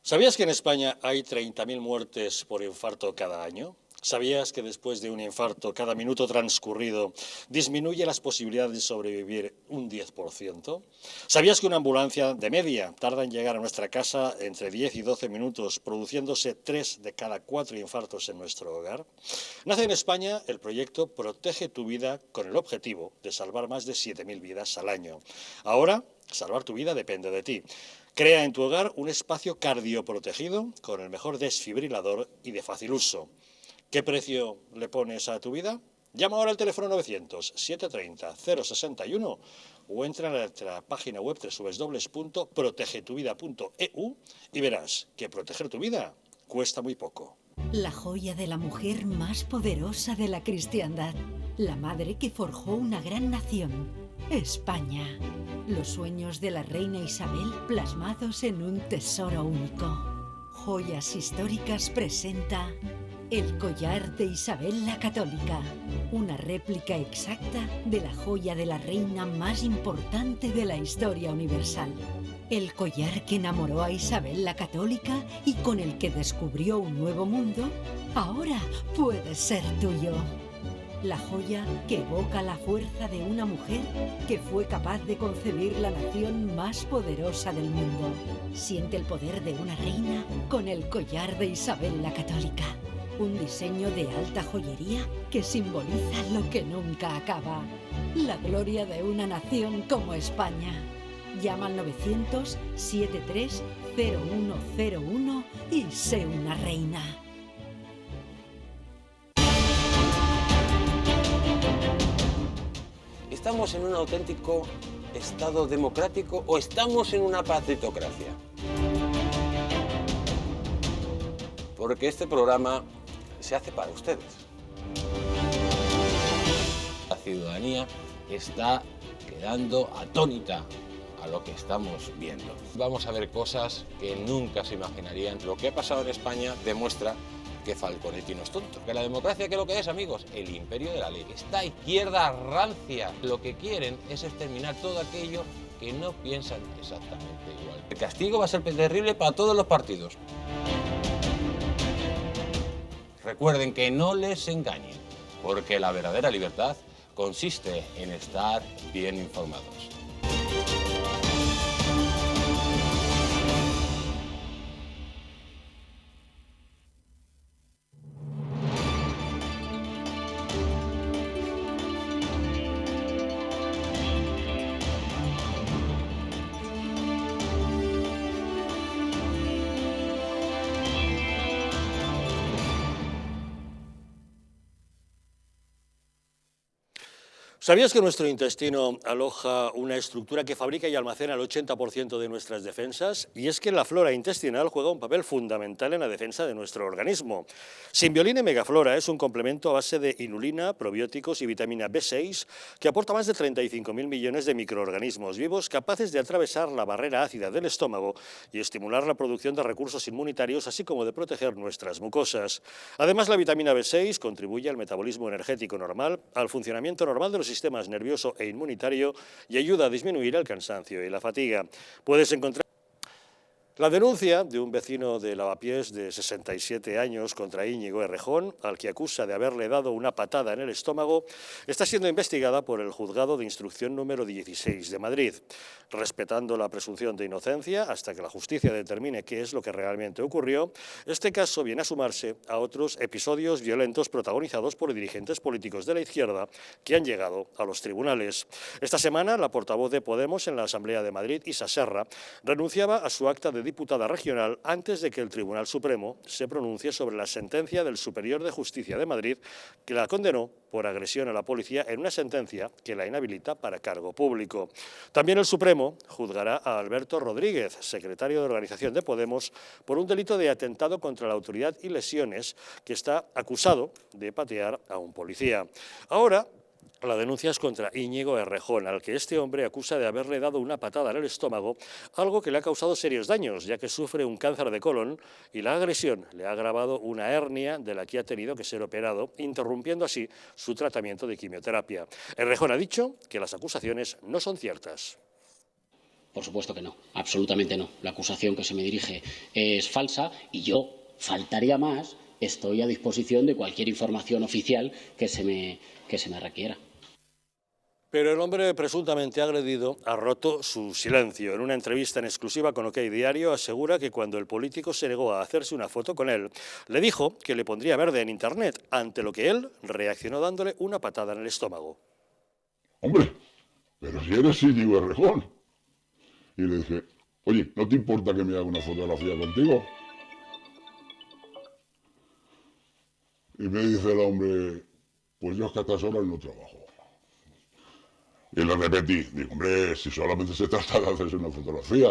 ¿Sabías que en España hay 30.000 muertes por infarto cada año? ¿Sabías que después de un infarto, cada minuto transcurrido disminuye las posibilidades de sobrevivir un 10%? ¿Sabías que una ambulancia de media tarda en llegar a nuestra casa entre 10 y 12 minutos, produciéndose 3 de cada 4 infartos en nuestro hogar? Nace en España el proyecto Protege tu vida con el objetivo de salvar más de 7.000 vidas al año. Ahora, salvar tu vida depende de ti. Crea en tu hogar un espacio cardioprotegido con el mejor desfibrilador y de fácil uso. ¿Qué precio le pones a tu vida? Llama ahora al teléfono 900-730-061 o entra en nuestra página web www.protegetuvida.eu y verás que proteger tu vida cuesta muy poco. La joya de la mujer más poderosa de la cristiandad, la madre que forjó una gran nación, España. Los sueños de la reina Isabel plasmados en un tesoro único. Joyas Históricas presenta el collar de Isabel la Católica, una réplica exacta de la joya de la reina más importante de la historia universal. El collar que enamoró a Isabel la Católica y con el que descubrió un nuevo mundo, ahora puede ser tuyo. La joya que evoca la fuerza de una mujer que fue capaz de concebir la nación más poderosa del mundo. Siente el poder de una reina con el collar de Isabel la Católica. Un diseño de alta joyería que simboliza lo que nunca acaba. La gloria de una nación como España. Llama al 900-730101 y sé una reina. ¿Estamos en un auténtico Estado democrático o estamos en una partitocracia? Porque este programa se hace para ustedes. La ciudadanía está quedando atónita a lo que estamos viendo. Vamos a ver cosas que nunca se imaginarían. Lo que ha pasado en España demuestra que Falconetti no es tonto. Que la democracia, ¿qué es lo que es, amigos? El imperio de la ley. Esta izquierda rancia lo que quieren es exterminar todo aquello que no piensan exactamente igual. El castigo va a ser terrible para todos los partidos. Recuerden que no les engañen, porque la verdadera libertad consiste en estar bien informados. ¿Sabías que nuestro intestino aloja una estructura que fabrica y almacena el 80% de nuestras defensas? Y es que la flora intestinal juega un papel fundamental en la defensa de nuestro organismo. Symbiolina y Megaflora es un complemento a base de inulina, probióticos y vitamina B6 que aporta más de 35.000 millones de microorganismos vivos capaces de atravesar la barrera ácida del estómago y estimular la producción de recursos inmunitarios, así como de proteger nuestras mucosas. Además, la vitamina B6 contribuye al metabolismo energético normal, al funcionamiento normal de los sistemas nervioso e inmunitario y ayuda a disminuir el cansancio y la fatiga. Puedes encontrar la denuncia de un vecino de Lavapiés de 67 años contra Íñigo Errejón, al que acusa de haberle dado una patada en el estómago, está siendo investigada por el Juzgado de Instrucción número 16 de Madrid, respetando la presunción de inocencia hasta que la justicia determine qué es lo que realmente ocurrió. Este caso viene a sumarse a otros episodios violentos protagonizados por dirigentes políticos de la izquierda que han llegado a los tribunales. Esta semana, la portavoz de Podemos en la Asamblea de Madrid, Isa Serra, renunciaba a su acta de diputada regional antes de que el Tribunal Supremo se pronuncie sobre la sentencia del Superior de Justicia de Madrid que la condenó por agresión a la policía en una sentencia que la inhabilita para cargo público. También el Supremo juzgará a Alberto Rodríguez, secretario de Organización de Podemos, por un delito de atentado contra la autoridad y lesiones, que está acusado de patear a un policía. Ahora, la denuncia es contra Íñigo Errejón, al que este hombre acusa de haberle dado una patada en el estómago, algo que le ha causado serios daños, ya que sufre un cáncer de colon y la agresión le ha agravado una hernia de la que ha tenido que ser operado, interrumpiendo así su tratamiento de quimioterapia. Errejón ha dicho que las acusaciones no son ciertas. Por supuesto que no, absolutamente no. La acusación que se me dirige es falsa y yo, faltaría más, estoy a disposición de cualquier información oficial que se me requiera. Pero el hombre presuntamente agredido ha roto su silencio. En una entrevista en exclusiva con OK Diario asegura que cuando el político se negó a hacerse una foto con él, le dijo que le pondría verde en internet, ante lo que él reaccionó dándole una patada en el estómago. Hombre, pero si eres Íñigo Errejón. Y le dije, oye, ¿no te importa que me haga una fotografía contigo? Y me dice el hombre, pues yo es que a estas horas no trabajo. Y le repetí, digo, hombre, si solamente se trata de hacerse una fotografía,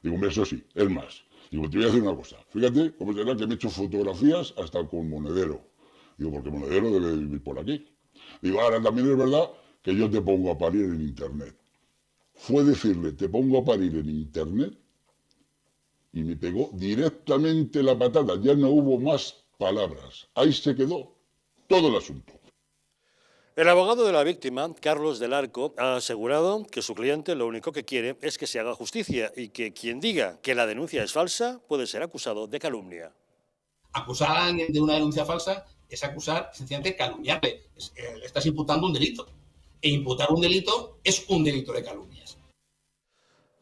digo, hombre, eso sí, es más. Digo, te voy a decir una cosa, fíjate cómo será que me he hecho fotografías hasta con Monedero. Digo, porque Monedero debe vivir por aquí. Digo, ahora también es verdad que yo te pongo a parir en internet. Fue decirle, te pongo a parir en internet, y me pegó directamente la patada, ya no hubo más palabras. Ahí se quedó todo el asunto. El abogado de la víctima, Carlos del Arco, ha asegurado que su cliente lo único que quiere es que se haga justicia y que quien diga que la denuncia es falsa puede ser acusado de calumnia. Acusar a alguien de una denuncia falsa es acusar, sencillamente, calumniarle. Le estás imputando un delito. E imputar un delito es un delito de calumnias.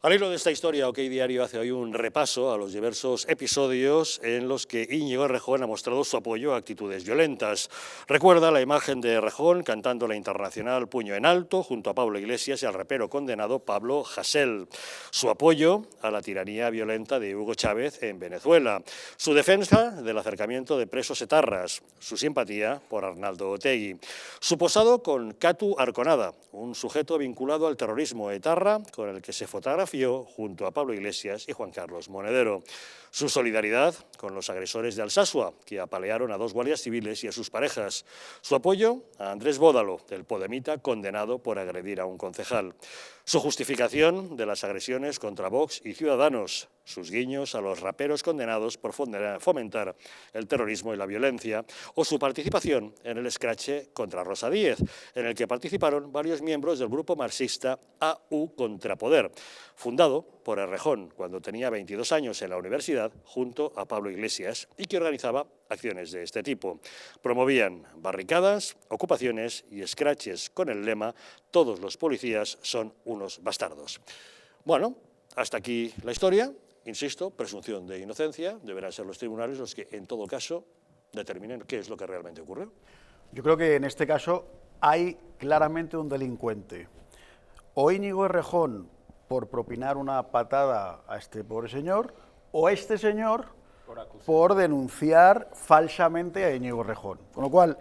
Al hilo de esta historia, OK Diario hace hoy un repaso a los diversos episodios en los que Íñigo Errejón ha mostrado su apoyo a actitudes violentas. Recuerda la imagen de Errejón cantando la internacional Puño en Alto junto a Pablo Iglesias y al rapero condenado Pablo Hasél. Su apoyo a la tiranía violenta de Hugo Chávez en Venezuela. Su defensa del acercamiento de presos etarras. Su simpatía por Arnaldo Otegi. Su posado con Katu Arconada, un sujeto vinculado al terrorismo etarra con el que se fotografió junto a Pablo Iglesias y Juan Carlos Monedero. Su solidaridad con los agresores de Alsasua, que apalearon a 2 guardias civiles y a sus parejas. Su apoyo a Andrés Bódalo, del podemita condenado por agredir a un concejal. Su justificación de las agresiones contra Vox y Ciudadanos. Sus guiños a los raperos condenados por fomentar el terrorismo y la violencia. O su participación en el escrache contra Rosa Díez, en el que participaron varios miembros del grupo marxista AU Contrapoder, fundado por Errejón cuando tenía 22 años en la universidad junto a Pablo Iglesias y que organizaba acciones de este tipo. Promovían barricadas, ocupaciones y escraches con el lema «Todos los policías son unos bastardos». Bueno, hasta aquí la historia. Insisto, presunción de inocencia, deberán ser los tribunales los que en todo caso determinen qué es lo que realmente ocurrió. Yo creo que en este caso hay claramente un delincuente. O Íñigo Errejón por propinar una patada a este pobre señor, o este señor por denunciar falsamente a Íñigo Errejón. Con lo cual,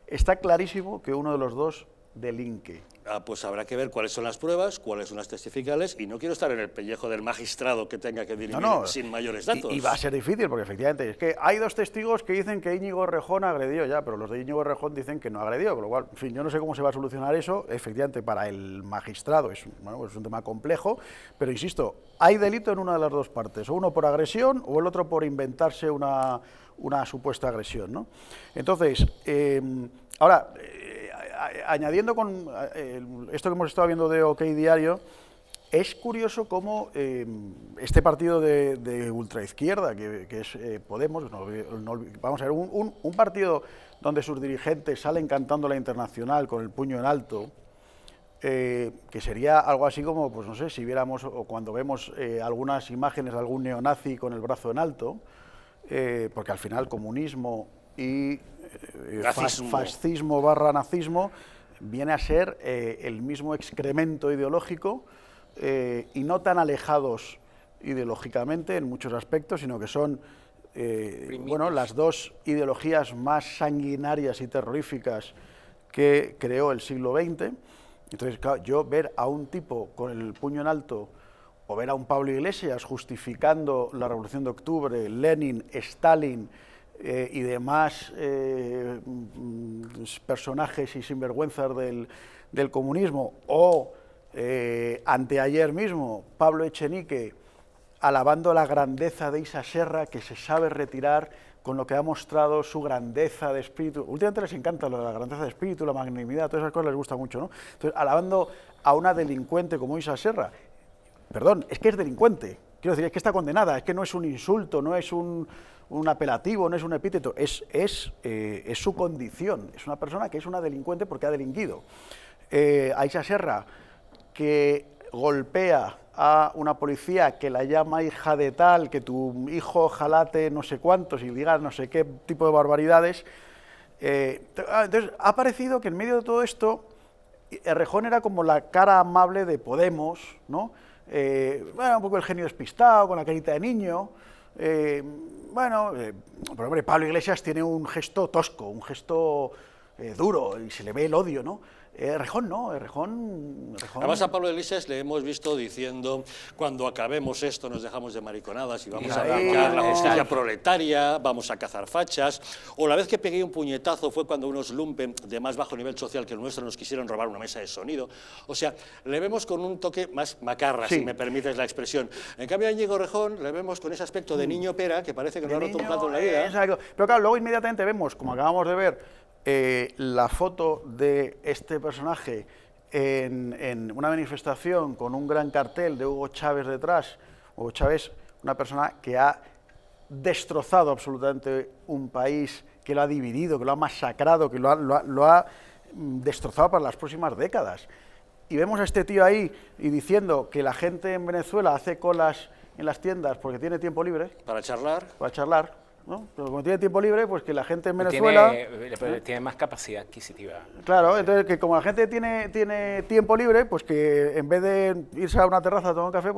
está clarísimo que uno de los dos delinque. Pues habrá que ver cuáles son las pruebas, cuáles son las testificales, y no quiero estar en el pellejo del magistrado que tenga que dirimir sin mayores datos. Y va a ser difícil, porque efectivamente, es que hay 2 testigos que dicen que Íñigo Errejón agredió ya, pero los de Íñigo Errejón dicen que no agredió, con lo cual, en fin, yo no sé cómo se va a solucionar eso. Efectivamente, para el magistrado es un tema complejo, pero insisto, hay delito en una de las 2 partes, o uno por agresión o el otro por inventarse una supuesta agresión, ¿no? Entonces, ahora, añadiendo con esto que hemos estado viendo de OK Diario, es curioso cómo este partido de ultraizquierda, que es Podemos, vamos a ver, un partido donde sus dirigentes salen cantando la Internacional con el puño en alto, que sería algo así como, pues no sé, si viéramos o cuando vemos algunas imágenes de algún neonazi con el brazo en alto, porque al final comunismo y fascismo / nazismo viene a ser el mismo excremento ideológico y no tan alejados ideológicamente en muchos aspectos, sino que son las 2 ideologías más sanguinarias y terroríficas que creó el siglo XX. Entonces, claro, yo ver a un tipo con el puño en alto o ver a un Pablo Iglesias justificando la Revolución de Octubre, Lenin, Stalin y demás personajes y sinvergüenzas del comunismo, o anteayer mismo Pablo Echenique alabando la grandeza de Isa Serra, que se sabe retirar con lo que ha mostrado su grandeza de espíritu. Últimamente les encanta la grandeza de espíritu, la magnanimidad, todas esas cosas les gusta mucho, ¿no? Entonces, alabando a una delincuente como Isa Serra, perdón, es que es delincuente, quiero decir, es que está condenada, es que no es un insulto, no es un apelativo, no es un epíteto, es su condición, es una persona que es una delincuente porque ha delinquido. A Isa Serra, que golpea a una policía, que la llama hija de tal, que tu hijo jalate no sé cuántos y diga no sé qué tipo de barbaridades. Entonces, ha parecido que en medio de todo esto, Errejón era como la cara amable de Podemos, ¿no? Un poco el genio despistado, con la carita de niño. Pero hombre, Pablo Iglesias tiene un gesto tosco, un gesto duro y se le ve el odio, ¿no? Errejón no, Errejón... Además a Pablo Iglesias le hemos visto diciendo, cuando acabemos esto nos dejamos de mariconadas y vamos a aplicar la justicia proletaria, vamos a cazar fachas, o la vez que pegué un puñetazo fue cuando unos lumpen de más bajo nivel social que el nuestro nos quisieron robar una mesa de sonido. O sea, le vemos con un toque más macarra, si me permites la expresión. En cambio a Íñigo Errejón le vemos con ese aspecto de niño pera que parece que no ha roto un plato en la vida. Exacto. Pero claro, luego inmediatamente vemos, como acabamos de ver, la foto de este personaje en una manifestación con un gran cartel de Hugo Chávez detrás. Hugo Chávez, una persona que ha destrozado absolutamente un país, que lo ha dividido, que lo ha masacrado, que lo ha destrozado para las próximas décadas. Y vemos a este tío ahí y diciendo que la gente en Venezuela hace colas en las tiendas porque tiene tiempo libre. Para charlar. ¿no? Pero como tiene tiempo libre, pues que la gente en Venezuela... Tiene más capacidad adquisitiva. Claro, entonces que como la gente tiene tiempo libre, pues que en vez de irse a una terraza a tomar un café,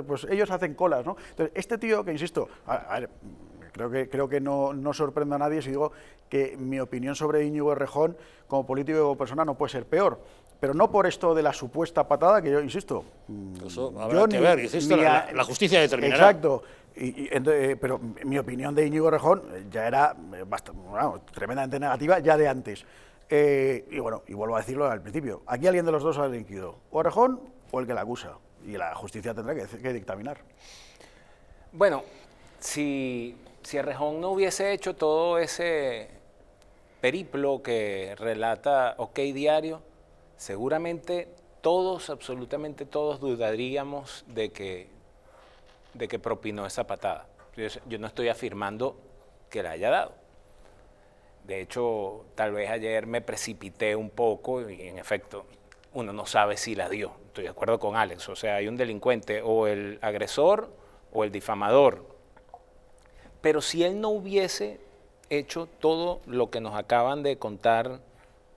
pues ellos hacen colas, ¿no? Entonces, este tío, que insisto, a ver, creo que no sorprendo a nadie si digo que mi opinión sobre Íñigo Errejón, como político y como persona, no puede ser peor. Pero no por esto de la supuesta patada, que yo insisto... Eso habrá que ver, insisto, la justicia determinará. Exacto. Pero mi opinión de Íñigo Errejón ya era tremendamente negativa ya de antes. Y vuelvo a decirlo al principio, aquí alguien de los dos ha delinquido, o Errejón o el que la acusa, y la justicia tendrá que dictaminar. Bueno, si Errejón no hubiese hecho todo ese periplo que relata OK Diario, seguramente todos, absolutamente todos, dudaríamos de que propinó esa patada. Yo no estoy afirmando que la haya dado. De hecho, tal vez ayer me precipité un poco y en efecto uno no sabe si la dio. Estoy de acuerdo con Alex, o sea, hay un delincuente, o el agresor o el difamador. Pero si él no hubiese hecho todo lo que nos acaban de contar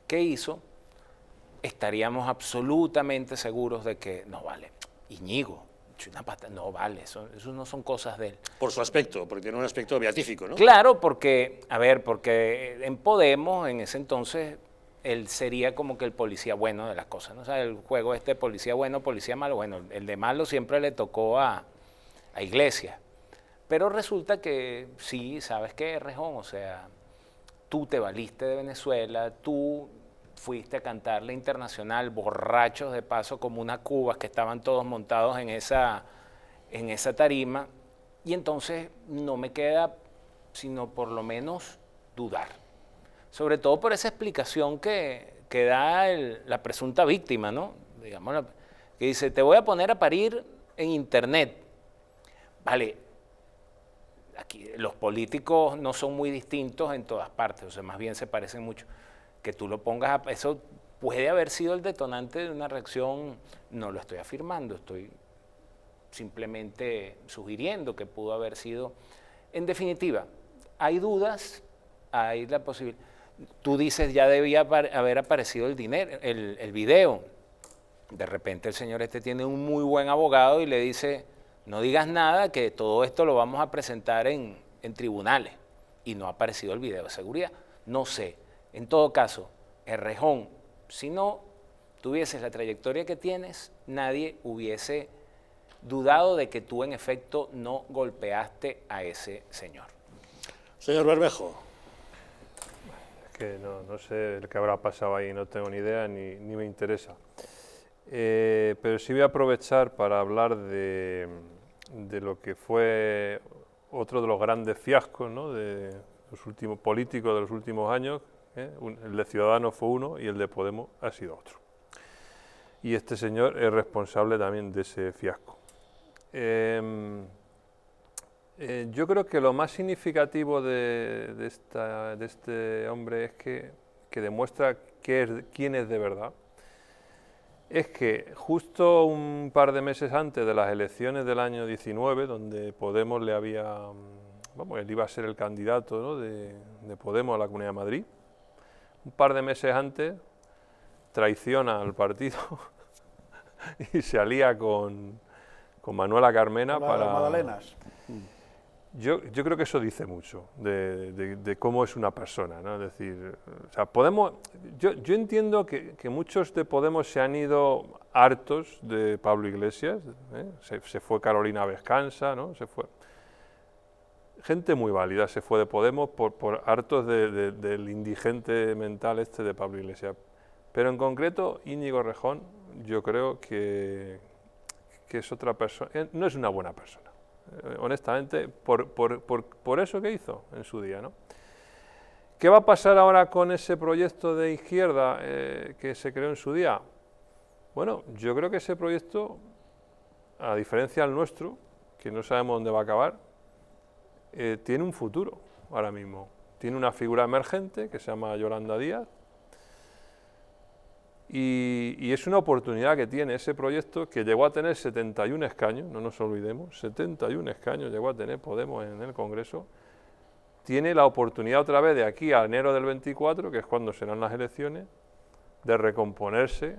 que hizo, estaríamos absolutamente seguros de que no vale. Íñigo, una pata, no vale, eso no son cosas de él. Por su aspecto, porque tiene un aspecto beatífico, ¿no? Claro, porque en Podemos, en ese entonces, él sería como que el policía bueno de las cosas, ¿no? O sea, el juego policía bueno, policía malo, bueno, el de malo siempre le tocó a Iglesias. Pero resulta que sí, ¿sabes qué, Errejón? O sea, tú te valiste de Venezuela, tú fuiste a cantarle internacional, borrachos de paso como unas cubas que estaban todos montados en esa tarima, y entonces no me queda sino por lo menos dudar. Sobre todo por esa explicación que da la presunta víctima, ¿no? Digamos, que dice, te voy a poner a parir en internet. Vale, aquí los políticos no son muy distintos en todas partes, o sea, más bien se parecen mucho. Que tú lo pongas, eso puede haber sido el detonante de una reacción, no lo estoy afirmando, estoy simplemente sugiriendo que pudo haber sido. En definitiva, hay dudas, hay la posibilidad. Tú dices, ya debía haber aparecido el video. De repente el señor tiene un muy buen abogado y le dice, no digas nada, que todo esto lo vamos a presentar en tribunales. Y no ha aparecido el video de seguridad. No sé. En todo caso, Errejón, si no tuvieses la trayectoria que tienes, nadie hubiese dudado de que tú en efecto no golpeaste a ese señor. Señor Bermejo. Es que no sé qué habrá pasado ahí, no tengo ni idea ni me interesa. Pero sí voy a aprovechar para hablar de lo que fue otro de los grandes fiascos, ¿no?, de los últimos políticos de los últimos años. El de Ciudadanos fue uno y el de Podemos ha sido otro. Y este señor es responsable también de ese fiasco. Yo creo que lo más significativo de este hombre es que demuestra quién es de verdad. Es que justo un par de meses antes de las elecciones del año 19, donde Podemos él iba a ser el candidato, ¿no?, de Podemos a la Comunidad de Madrid, un par de meses antes traiciona al partido y se alía con Manuela Carmena para... Las Magdalenas. Yo creo que eso dice mucho de cómo es una persona, ¿no? Es decir, o sea, Podemos, yo entiendo que muchos de Podemos se han ido hartos de Pablo Iglesias, se fue Carolina Vescansa, ¿no? Se fue. Gente muy válida se fue de Podemos por hartos del indigente mental este de Pablo Iglesias. Pero en concreto, Íñigo Errejón, yo creo que es otra persona, no es una buena persona. Honestamente, por eso que hizo en su día, ¿no? ¿Qué va a pasar ahora con ese proyecto de izquierda que se creó en su día? Bueno, yo creo que ese proyecto, a diferencia del nuestro, que no sabemos dónde va a acabar, tiene un futuro ahora mismo. Tiene una figura emergente que se llama Yolanda Díaz, y es una oportunidad que tiene ese proyecto, que llegó a tener 71 escaños, no nos olvidemos, 71 escaños llegó a tener Podemos en el Congreso. Tiene la oportunidad otra vez de aquí a enero del 24, que es cuando serán las elecciones, de recomponerse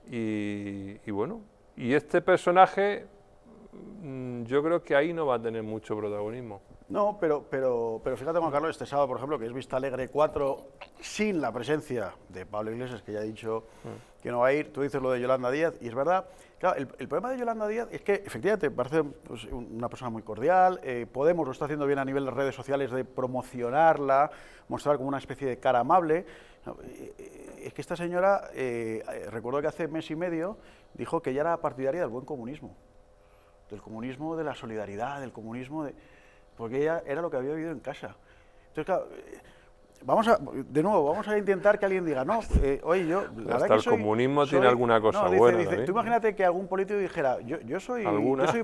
y bueno, y este personaje yo creo que ahí no va a tener mucho protagonismo. No, pero fíjate, Juan Carlos, este sábado, por ejemplo, que es Vista Alegre 4, sin la presencia de Pablo Iglesias, que ya ha dicho que no va a ir. Tú dices lo de Yolanda Díaz, y es verdad. Claro, el problema de Yolanda Díaz es que, efectivamente, parece pues, una persona muy cordial. Podemos lo está haciendo bien a nivel de redes sociales de promocionarla, mostrar como una especie de cara amable. Es que esta señora, recuerdo que hace mes y medio, dijo que ella era partidaria del buen comunismo, del comunismo de la solidaridad, del comunismo de... porque ella era lo que había vivido en casa. Entonces, claro, vamos a intentar que alguien diga, no, oye, yo... La Hasta el comunismo tiene alguna cosa buena. Dice, tú imagínate que algún político dijera, yo soy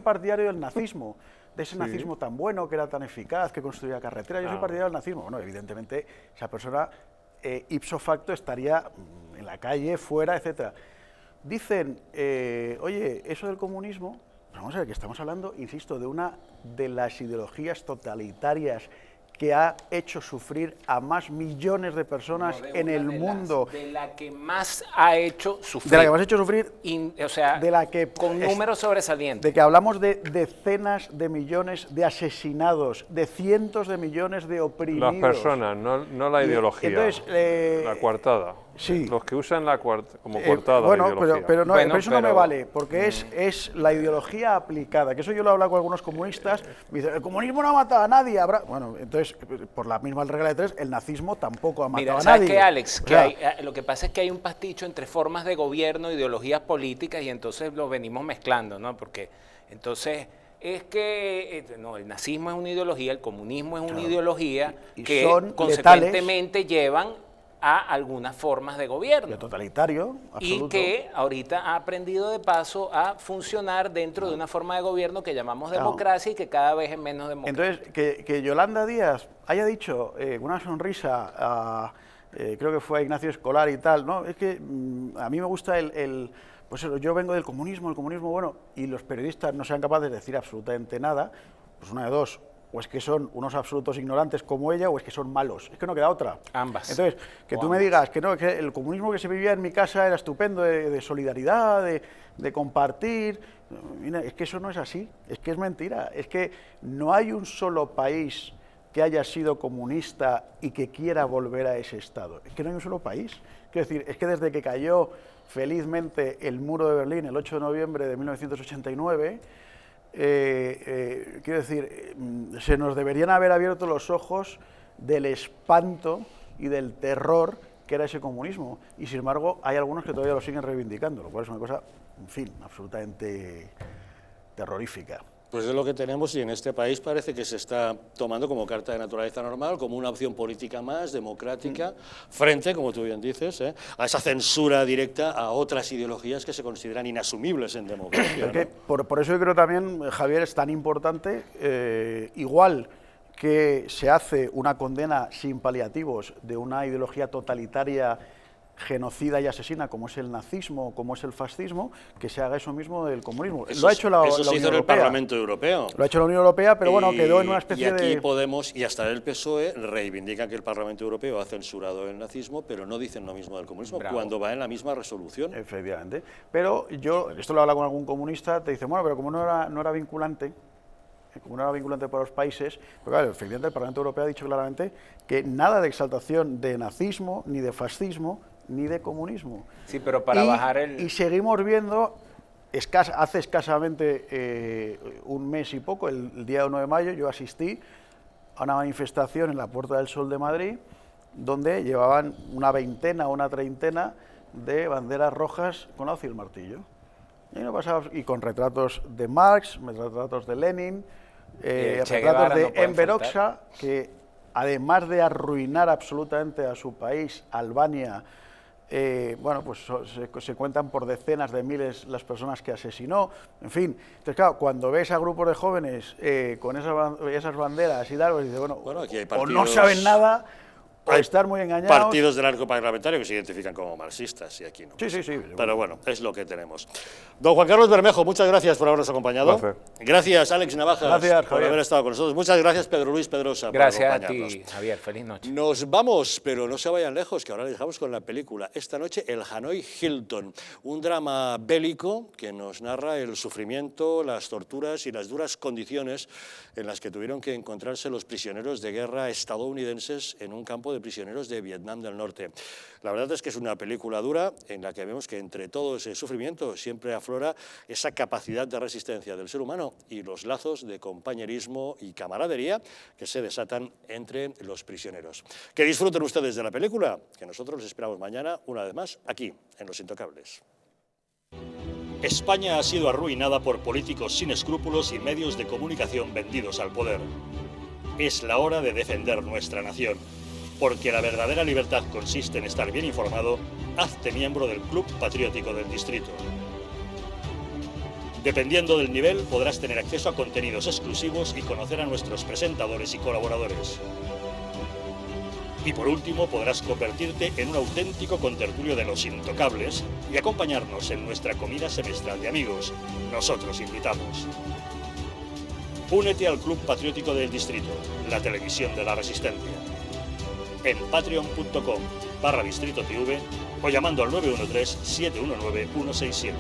partidario del nazismo, de ese nazismo tan bueno, que era tan eficaz, que construía carreteras, yo soy partidario del nazismo. Bueno, evidentemente, esa persona, ipso facto, estaría en la calle, fuera, etcétera. Dicen, oye, eso del comunismo... Vamos a ver, que estamos hablando, insisto, de las ideologías totalitarias que ha hecho sufrir a más millones de personas en el mundo. De la que más ha hecho sufrir. De la que más ha hecho sufrir. O sea, de la que, con números sobresalientes. De que hablamos de decenas de millones de asesinados, de cientos de millones de oprimidos. Las personas, no la ideología. Entonces, la coartada. Sí. Los que usan la como coartada. Bueno, la ideología. pero eso no me vale, porque es la ideología aplicada, que eso yo lo he hablado con algunos comunistas, me dicen, el comunismo no ha matado a nadie, bueno, entonces, por la misma regla de tres, el nazismo tampoco ha matado a nadie. ¿Sabes qué, Alex? Lo que pasa es que hay un pasticho entre formas de gobierno, ideologías políticas, y entonces lo venimos mezclando, ¿no? Porque entonces... Es que no, el nazismo es una ideología, el comunismo es una ideología que consecuentemente llevan a algunas formas de gobierno. Totalitario, absoluto. Y que ahorita ha aprendido de paso a funcionar dentro de una forma de gobierno que llamamos democracia y que cada vez es menos democrática. Entonces, que Yolanda Díaz haya dicho una sonrisa creo que fue a Ignacio Escolar y tal, ¿no? Es que a mí me gusta pues yo vengo del comunismo, bueno, y los periodistas no sean capaces de decir absolutamente nada, pues una de dos, o es que son unos absolutos ignorantes como ella, o es que son malos, es que no queda otra. Ambas. Entonces, que tú me digas que no, que el comunismo que se vivía en mi casa era estupendo, de solidaridad, de compartir, mira, es que eso no es así, es que es mentira, es que no hay un solo país que haya sido comunista y que quiera volver a ese estado, es que no hay un solo país. Quiero decir, es que desde que cayó felizmente el muro de Berlín el 8 de noviembre de 1989, quiero decir, se nos deberían haber abierto los ojos del espanto y del terror que era ese comunismo, y sin embargo hay algunos que todavía lo siguen reivindicando, lo cual es una cosa, en fin, absolutamente terrorífica. Pues es lo que tenemos, y en este país parece que se está tomando como carta de naturaleza normal, como una opción política más, democrática, frente, como tú bien dices, a esa censura directa a otras ideologías que se consideran inasumibles en democracia. ¿No? Por eso yo creo también, Javier, es tan importante, igual que se hace una condena sin paliativos de una ideología totalitaria, genocida y asesina como es el nazismo, como es el fascismo, que se haga eso mismo del comunismo. Lo ha hecho la Unión Europea. Eso se hizo en el Parlamento Europeo. Lo ha hecho la Unión Europea, pero bueno, quedó en una especie de... Y aquí Podemos y hasta el PSOE reivindican que el Parlamento Europeo ha censurado el nazismo, pero no dicen lo mismo del comunismo, cuando va en la misma resolución. Efectivamente. Pero yo, esto lo he hablado con algún comunista, te dice, bueno, pero como no era vinculante, como no era vinculante para los países, pero claro, efectivamente el Parlamento Europeo ha dicho claramente que nada de exaltación de nazismo, ni de fascismo, ni de comunismo. Sí, pero para bajar el... Y seguimos viendo, hace escasamente un mes y poco, el día 1 de mayo, yo asistí a una manifestación en la Puerta del Sol de Madrid, donde llevaban una veintena o una treintena de banderas rojas con la hoz y el martillo. Y con retratos de Marx, retratos de Lenin, retratos de Enver Hoxha, que además de arruinar absolutamente a su país, Albania, bueno, pues se cuentan por decenas de miles las personas que asesinó, en fin. Entonces, claro, cuando ves a grupos de jóvenes con esas banderas y tal, pues dices, bueno, aquí hay o no saben nada, o estar muy engañados. Partidos del arco parlamentario que se identifican como marxistas, y aquí no. Sí, sí, sí. Pero bueno, es lo que tenemos. Don Juan Carlos Bermejo, muchas gracias por habernos acompañado. Gracias, Alex Navajas, por haber estado con nosotros. Muchas gracias, Pedro Luis Pedrosa, por acompañarnos. Gracias a ti, Javier. Feliz noche. Nos vamos, pero no se vayan lejos, que ahora les dejamos con la película. Esta noche, el Hanoi Hilton, un drama bélico que nos narra el sufrimiento, las torturas y las duras condiciones en las que tuvieron que encontrarse los prisioneros de guerra estadounidenses en un campo de prisioneros de Vietnam del Norte. La verdad es que es una película dura en la que vemos que entre todo ese sufrimiento siempre aflora esa capacidad de resistencia del ser humano y los lazos de compañerismo y camaradería que se desatan entre los prisioneros. Que disfruten ustedes de la película, que nosotros les esperamos mañana, una vez más, aquí, en Los Intocables. España ha sido arruinada por políticos sin escrúpulos y medios de comunicación vendidos al poder. Es la hora de defender nuestra nación. Porque la verdadera libertad consiste en estar bien informado, hazte miembro del Club Patriótico del Distrito. Dependiendo del nivel, podrás tener acceso a contenidos exclusivos y conocer a nuestros presentadores y colaboradores. Y por último, podrás convertirte en un auténtico contertulio de Los Intocables y acompañarnos en nuestra comida semestral de amigos. Nosotros invitamos. Únete al Club Patriótico del Distrito, la televisión de la resistencia. En patreon.com/Distrito TV o llamando al 913-719-167.